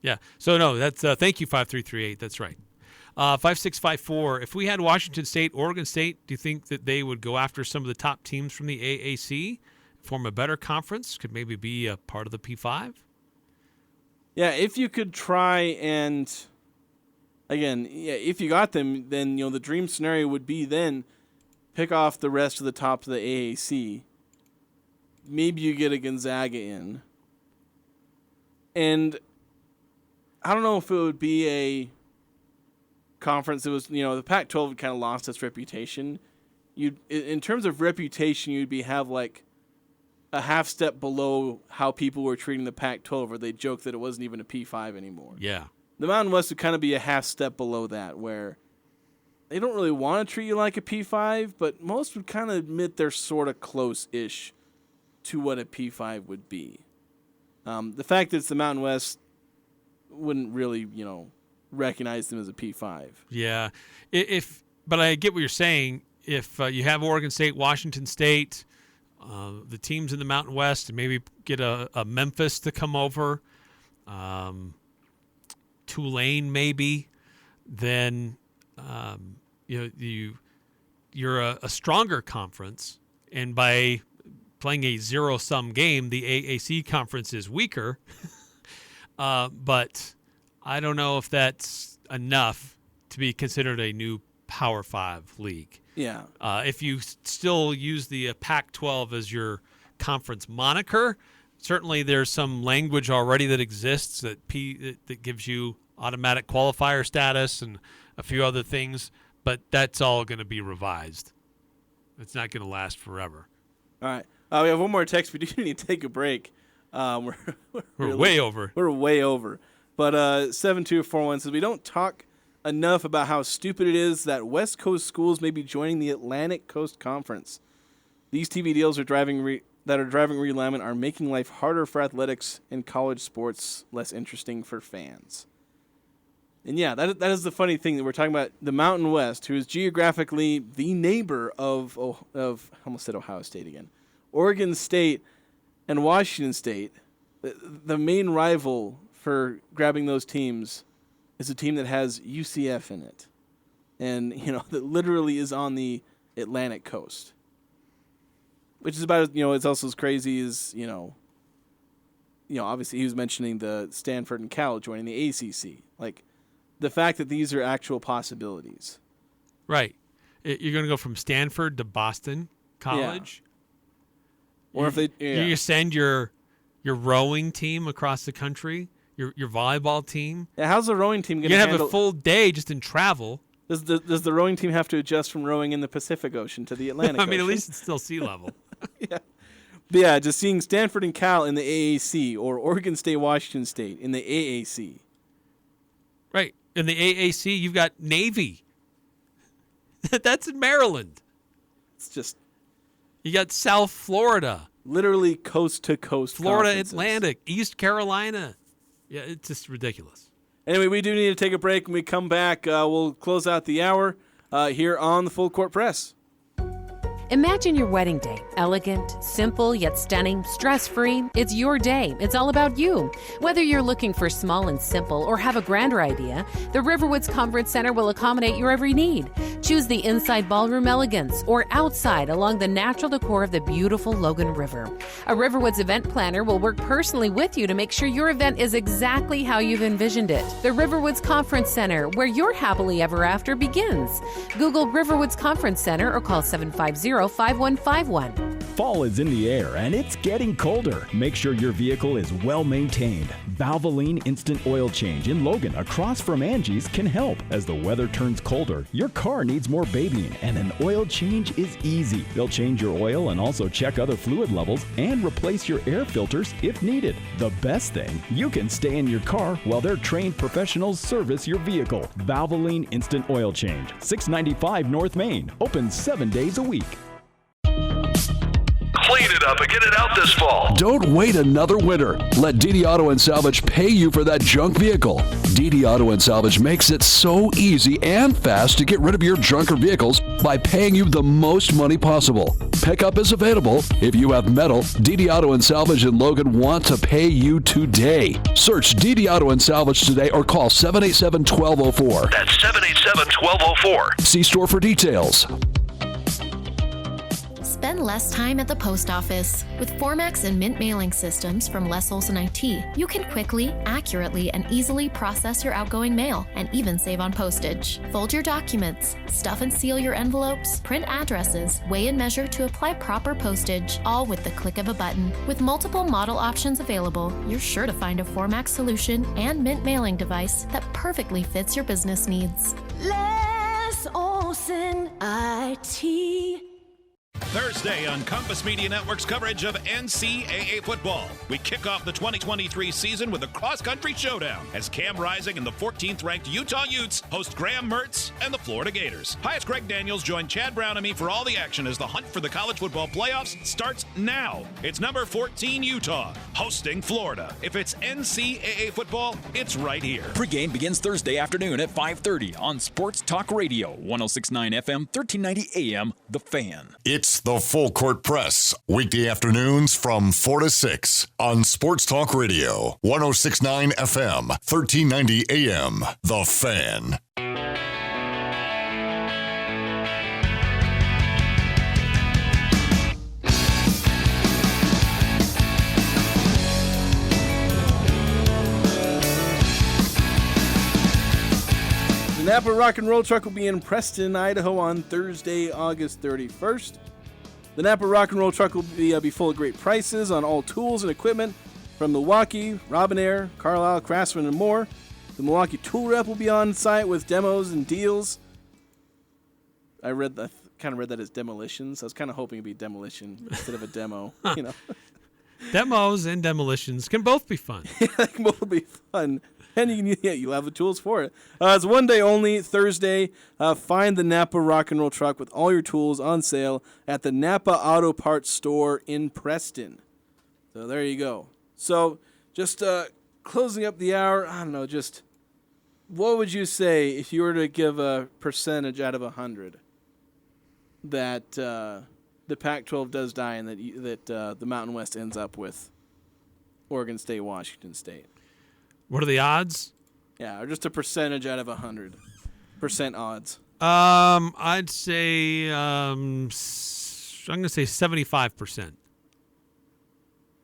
Speaker 10: Yeah. So, no, that's thank you, 5338. That's right. 5654, if we had Washington State, Oregon State, do you think that they would go after some of the top teams from the AAC, form a better conference, could maybe be a part of the P5?
Speaker 9: Yeah, if you could try and, again, if you got them, then, the dream scenario would be then pick off the rest of the top of the AAC. Maybe you get a Gonzaga in. And I don't know if it would be a conference that was, the Pac-12 had kind of lost its reputation. In terms of reputation, you'd have like a half step below how people were treating the Pac-12, where they joked that it wasn't even a P5 anymore.
Speaker 10: Yeah.
Speaker 9: The Mountain West would kind of be a half step below that, where they don't really want to treat you like a P5, but most would kind of admit they're sort of close-ish to what a P5 would be. The fact that it's the Mountain West wouldn't really, recognize them as a P5.
Speaker 10: Yeah. But I get what you're saying. If you have Oregon State, Washington State, the teams in the Mountain West, and maybe get a Memphis to come over, Tulane maybe, then you're a stronger conference, and by playing a zero-sum game, the AAC conference is weaker. But I don't know if that's enough to be considered a new Power 5 league.
Speaker 9: Yeah.
Speaker 10: If you still use the Pac-12 as your conference moniker, certainly there's some language already that exists that gives you automatic qualifier status and a few other things, but that's all going to be revised. It's not going to last forever.
Speaker 9: All right. We have one more text. We do need to take a break. We're
Speaker 10: way over.
Speaker 9: We're way over. But 7241 says, we don't talk enough about how stupid it is that West Coast schools may be joining the Atlantic Coast Conference. These TV deals are driving realignment are making life harder for athletics and college sports, less interesting for fans. And yeah, that is the funny thing that we're talking about. The Mountain West, who is geographically the neighbor of I almost said Ohio State again, Oregon State and Washington State, the main rival for grabbing those teams is a team that has UCF in it, and that literally is on the Atlantic coast, which is about it's also as crazy as obviously he was mentioning the Stanford and Cal joining the ACC, like the fact that these are actual possibilities.
Speaker 10: Right, you're going to go from Stanford to Boston College.
Speaker 9: Yeah. Or if
Speaker 10: you send your rowing team across the country, your volleyball team.
Speaker 9: Yeah, how's the rowing team going
Speaker 10: to
Speaker 9: handle?
Speaker 10: You have a full day just in travel.
Speaker 9: Does the rowing team have to adjust from rowing in the Pacific Ocean to the Atlantic Ocean?
Speaker 10: At least it's still sea level.
Speaker 9: Yeah. But yeah, just seeing Stanford and Cal in the AAC or Oregon State, Washington State in the AAC.
Speaker 10: Right. In the AAC, you've got Navy. That's in Maryland.
Speaker 9: It's just...
Speaker 10: You got South Florida.
Speaker 9: Literally coast to coast.
Speaker 10: Florida Atlantic, East Carolina. Yeah, it's just ridiculous.
Speaker 9: Anyway, we do need to take a break. When we come back, we'll close out the hour here on the Full Court Press.
Speaker 19: Imagine your wedding day. Elegant, simple, yet stunning, stress-free. It's your day. It's all about you. Whether you're looking for small and simple or have a grander idea, the Riverwoods Conference Center will accommodate your every need. Choose the inside ballroom elegance or outside along the natural decor of the beautiful Logan River. A Riverwoods event planner will work personally with you to make sure your event is exactly how you've envisioned it. The Riverwoods Conference Center, where your happily ever after begins. Google Riverwoods Conference Center or call 750-5151.
Speaker 11: Fall is in the air and it's getting colder. Make sure your vehicle is well maintained. Valvoline Instant Oil Change in Logan across from Angie's can help. As the weather turns colder, your car needs more babying and an oil change is easy. They'll change your oil and also check other fluid levels and replace your air filters if needed. The best thing, you can stay in your car while their trained professionals service your vehicle. Valvoline Instant Oil Change, 695 North Main, open 7 days a week.
Speaker 2: Clean it up and get it out this fall.
Speaker 21: Don't wait another winter. Let DD Auto and Salvage pay you for that junk vehicle. DD Auto and Salvage makes it so easy and fast to get rid of your junker vehicles by paying you the most money possible. Pickup is available. If you have metal, DD Auto and Salvage in Logan want to pay you today. Search DD Auto and Salvage today or call 787-1204.
Speaker 2: That's 787-1204.
Speaker 21: See store for details.
Speaker 22: Spend less time at the post office. With Formax and Mint mailing systems from Les Olson IT, you can quickly, accurately, and easily process your outgoing mail and even save on postage. Fold your documents, stuff and seal your envelopes, print addresses, weigh and measure to apply proper postage, all with the click of a button. With multiple model options available, you're sure to find a Formax solution and Mint mailing device that perfectly fits your business needs.
Speaker 8: Les Olson IT.
Speaker 2: Thursday on Compass Media Network's coverage of NCAA football. We kick off the 2023 season with a cross-country showdown as Cam Rising and the 14th-ranked Utah Utes host Graham Mertz and the Florida Gators. Hi, it's Greg Daniels. Join Chad Brown and me for all the action as the hunt for the college football playoffs starts now. It's number 14 Utah hosting Florida. If it's NCAA football, it's right here.
Speaker 11: Pregame begins Thursday afternoon at 5:30 on Sports Talk Radio, 106.9 FM, 1390 AM, The Fan.
Speaker 3: It's the Full Court Press, weekday afternoons from 4 to 6 on Sports Talk Radio, 106.9 FM, 1390 AM, The Fan.
Speaker 9: The Napa Rock and Roll Truck will be in Preston, Idaho on Thursday, August 31st. The Napa Rock and Roll Truck will be full of great prices on all tools and equipment from Milwaukee, Robinair, Carlisle, Craftsman, and more. The Milwaukee Tool Rep will be on site with demos and deals. I kind of read that as demolitions. I was kind of hoping it'd be demolition instead of a demo. You know,
Speaker 10: demos and demolitions can both be fun.
Speaker 9: Yeah, they can both be fun. And you'll have the tools for it. It's one day only, Thursday. Find the Napa Rock and Roll Truck with all your tools on sale at the Napa Auto Parts Store in Preston. So there you go. So just closing up the hour, I don't know, just what would you say if you were to give a percentage out of 100 that the Pac-12 does die and that the Mountain West ends up with Oregon State, Washington State?
Speaker 10: What are the odds?
Speaker 9: Yeah, or just a percentage out of 100% odds.
Speaker 10: I'd say I'm going to say 75%.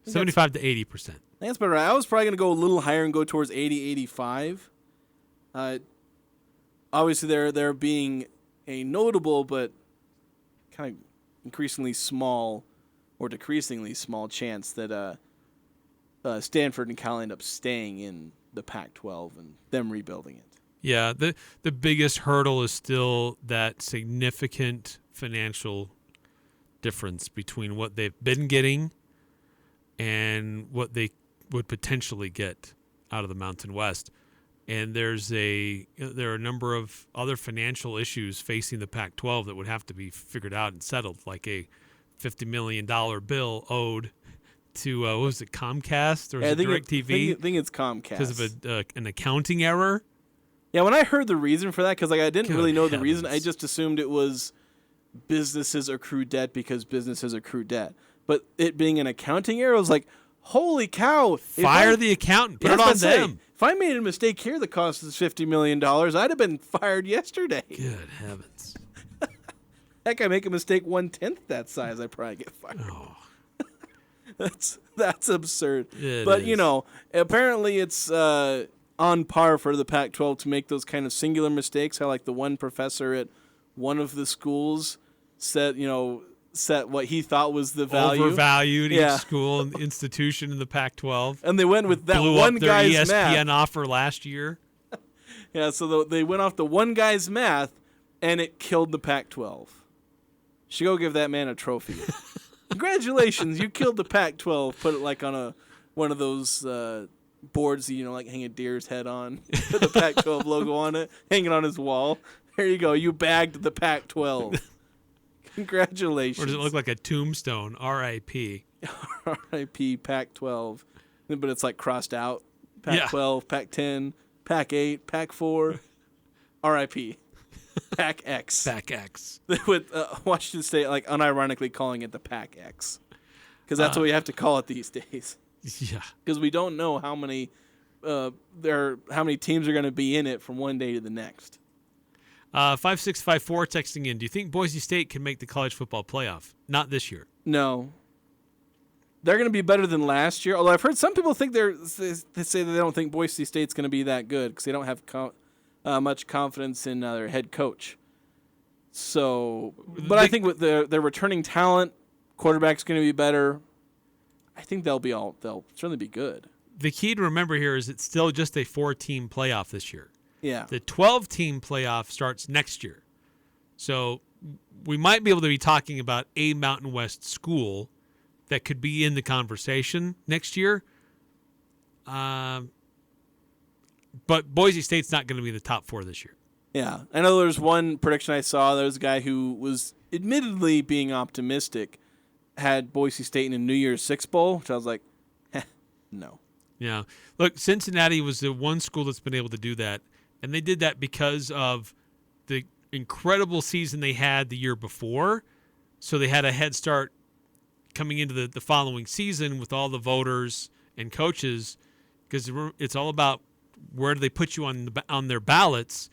Speaker 10: 75 to 80%.
Speaker 9: I think that's about right. I was probably going to go a little higher and go towards 80, 85. Obviously, there being a notable but kind of increasingly small or decreasingly small chance that Stanford and Cal end up staying in the Pac-12 and them rebuilding it.
Speaker 10: Yeah, the biggest hurdle is still that significant financial difference between what they've been getting and what they would potentially get out of the Mountain West. And there are a number of other financial issues facing the Pac-12 that would have to be figured out and settled, like a $50 million bill owed to what was it, Comcast or DirecTV?
Speaker 9: I think it's Comcast
Speaker 10: because of an accounting error.
Speaker 9: Yeah, when I heard the reason for that, because I didn't really know the reason, I just assumed it was businesses accrue debt because businesses accrue debt. But it being an accounting error, I was like, holy cow!
Speaker 10: Fire the accountant. Put it on them.
Speaker 9: If I made a mistake here that cost us $50 million, I'd have been fired yesterday.
Speaker 10: Good heavens!
Speaker 9: Heck, I make a mistake 1/10 that size, I probably get fired.
Speaker 10: Oh.
Speaker 9: That's absurd.
Speaker 10: But
Speaker 9: you know, apparently it's on par for the Pac-12 to make those kind of singular mistakes. How like the one professor at one of the schools set what he thought was the value.
Speaker 10: Overvalued each school and institution in the Pac-12.
Speaker 9: And they went with that
Speaker 10: Blew
Speaker 9: one
Speaker 10: up their
Speaker 9: guy's
Speaker 10: ESPN
Speaker 9: math.
Speaker 10: offer last year.
Speaker 9: Yeah, so they went off the one guy's math, and it killed the Pac-12. Should go give that man a trophy. Congratulations, you killed the Pac-12. Put it like on one of those boards, like hang a deer's head on. Put the Pac-12 logo on it, hang it on his wall. There you go. You bagged the Pac-12. Congratulations.
Speaker 10: Or does it look like a tombstone? R.I.P.
Speaker 9: R.I.P. Pac-12. But it's like crossed out. Pac-12, Pac-10, Pac-8, Pac-4, R.I.P. Pac-X.
Speaker 10: Pac-X.
Speaker 9: With Washington State, like, unironically calling it the Pac-X. Because that's what we have to call it these days.
Speaker 10: Yeah.
Speaker 9: Because we don't know how many teams are going to be in it from one day to the next.
Speaker 10: 5654 texting in. Do you think Boise State can make the college football playoff? Not this year.
Speaker 9: No. They're going to be better than last year. Although I've heard some people think they say that they don't think Boise State's going to be that good because they don't have much confidence in their head coach. So, but I think with their returning talent, quarterback's going to be better. I think they'll certainly be good.
Speaker 10: The key to remember here is it's still just a 4-team playoff this year.
Speaker 9: Yeah.
Speaker 10: The 12-team playoff starts next year. So we might be able to be talking about a Mountain West school that could be in the conversation next year. But Boise State's not going to be in the top 4 this year.
Speaker 9: Yeah. I know there's one prediction I saw. There was a guy who was admittedly being optimistic, had Boise State in a New Year's Six Bowl, which I was like, no.
Speaker 10: Yeah. Look, Cincinnati was the one school that's been able to do that, and they did that because of the incredible season they had the year before. So they had a head start coming into the following season with all the voters and coaches, because it's all about where do they put you on their ballots.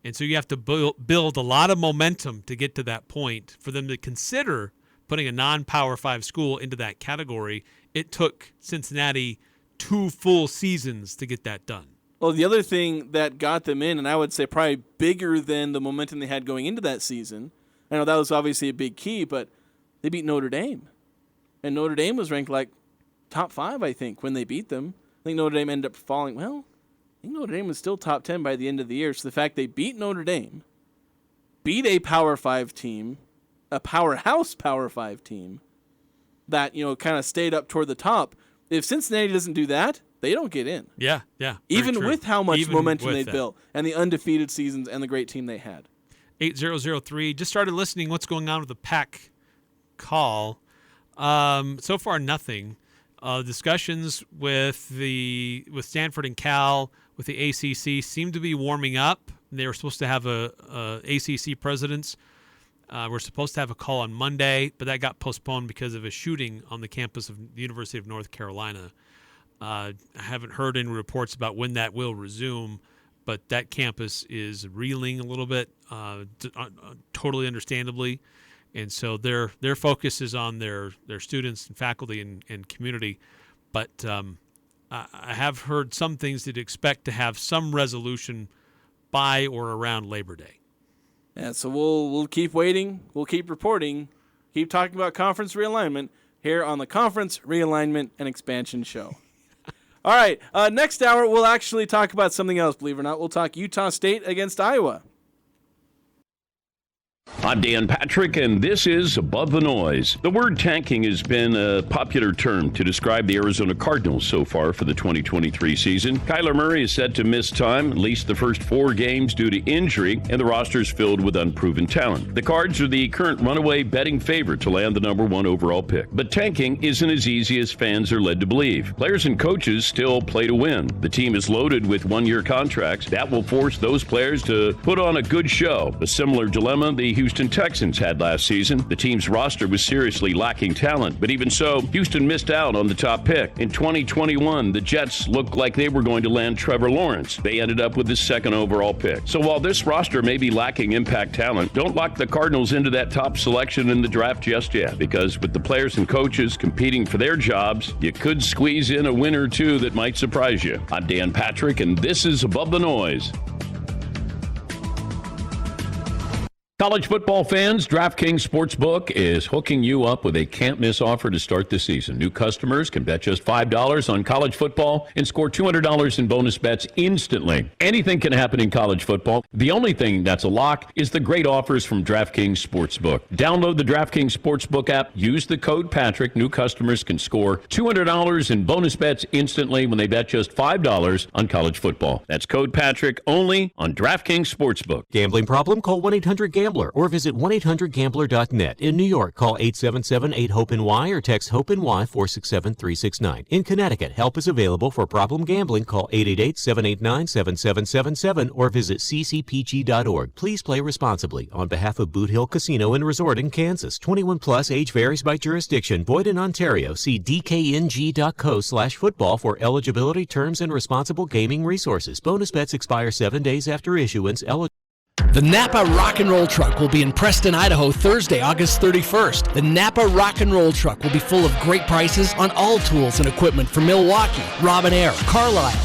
Speaker 10: And so you have to build a lot of momentum to get to that point for them to consider putting a non-Power 5 school into that category. It took Cincinnati 2 full seasons to get that done.
Speaker 9: Well, the other thing that got them in, and I would say probably bigger than the momentum they had going into that season, I know that was obviously a big key, but they beat Notre Dame. And Notre Dame was ranked like top 5, I think, when they beat them. I think Notre Dame ended up falling. Well, I think Notre Dame was still top 10 by the end of the year. So the fact they beat Notre Dame, beat a Power 5 team, a powerhouse Power 5 team that, kind of stayed up toward the top. If Cincinnati doesn't do that, they don't get in.
Speaker 10: Yeah.
Speaker 9: Even with how much momentum they built and the undefeated seasons and the great team they had.
Speaker 10: 8003, just started listening. What's going on with the Pac call? So far, nothing. Discussions with Stanford and Cal, with the ACC, seem to be warming up. They were supposed to have a ACC presidents. We're supposed to have a call on Monday, but that got postponed because of a shooting on the campus of the University of North Carolina. I haven't heard any reports about when that will resume, but that campus is reeling a little bit, totally understandably. And so their focus is on their students and faculty and community. But I have heard some things that expect to have some resolution by or around Labor Day.
Speaker 9: Yeah, so we'll keep waiting. We'll keep reporting. Keep talking about conference realignment here on the Conference Realignment and Expansion Show. All right, next hour we'll actually talk about something else, believe it or not. We'll talk Utah State against Iowa.
Speaker 1: I'm Dan Patrick, and this is Above the Noise. The word tanking has been a popular term to describe the Arizona Cardinals so far for the 2023 season. Kyler Murray is set to miss time, at least the first 4 games due to injury, and the roster is filled with unproven talent. The Cards are the current runaway betting favorite to land the number 1 overall pick. But tanking isn't as easy as fans are led to believe. Players and coaches still play to win. The team is loaded with 1-year contracts. That will force those players to put on a good show. A similar dilemma the Houston Texans had last season. The team's roster was seriously lacking talent, but even so, Houston missed out on the top pick. In 2021, the Jets looked like they were going to land Trevor Lawrence. They ended up with the 2nd overall pick. So while this roster may be lacking impact talent, don't lock the Cardinals into that top selection in the draft just yet, because with the players and coaches competing for their jobs, you could squeeze in a win or 2 that might surprise you. I'm Dan Patrick, and this is Above the Noise. College football fans, DraftKings Sportsbook is hooking you up with a can't-miss offer to start the season. New customers can bet just $5 on college football and score $200 in bonus bets instantly. Anything can happen in college football. The only thing that's a lock is the great offers from DraftKings Sportsbook. Download the DraftKings Sportsbook app. Use the code Patrick. New customers can score $200 in bonus bets instantly when they bet just $5 on college football. That's code Patrick only on DraftKings Sportsbook.
Speaker 5: Gambling problem? Call 1-800-GAMBLER or visit 1-800-GAMBLER.net. In New York, call 877-8-HOPE-NY or text HOPE-NY 467-369. In Connecticut, help is available for problem gambling. Call 888-789-7777 or visit ccpg.org. Please play responsibly. On behalf of Boot Hill Casino and Resort in Kansas, 21 plus, age varies by jurisdiction. Void in Ontario. See dkng.co/football for eligibility, terms, and responsible gaming resources. Bonus bets expire 7 days after issuance.
Speaker 23: The Napa Rock and Roll Truck will be in Preston, Idaho, Thursday, August 31st. The Napa Rock and Roll Truck will be full of great prices on all tools and equipment from Milwaukee, Robin Air, Carlisle,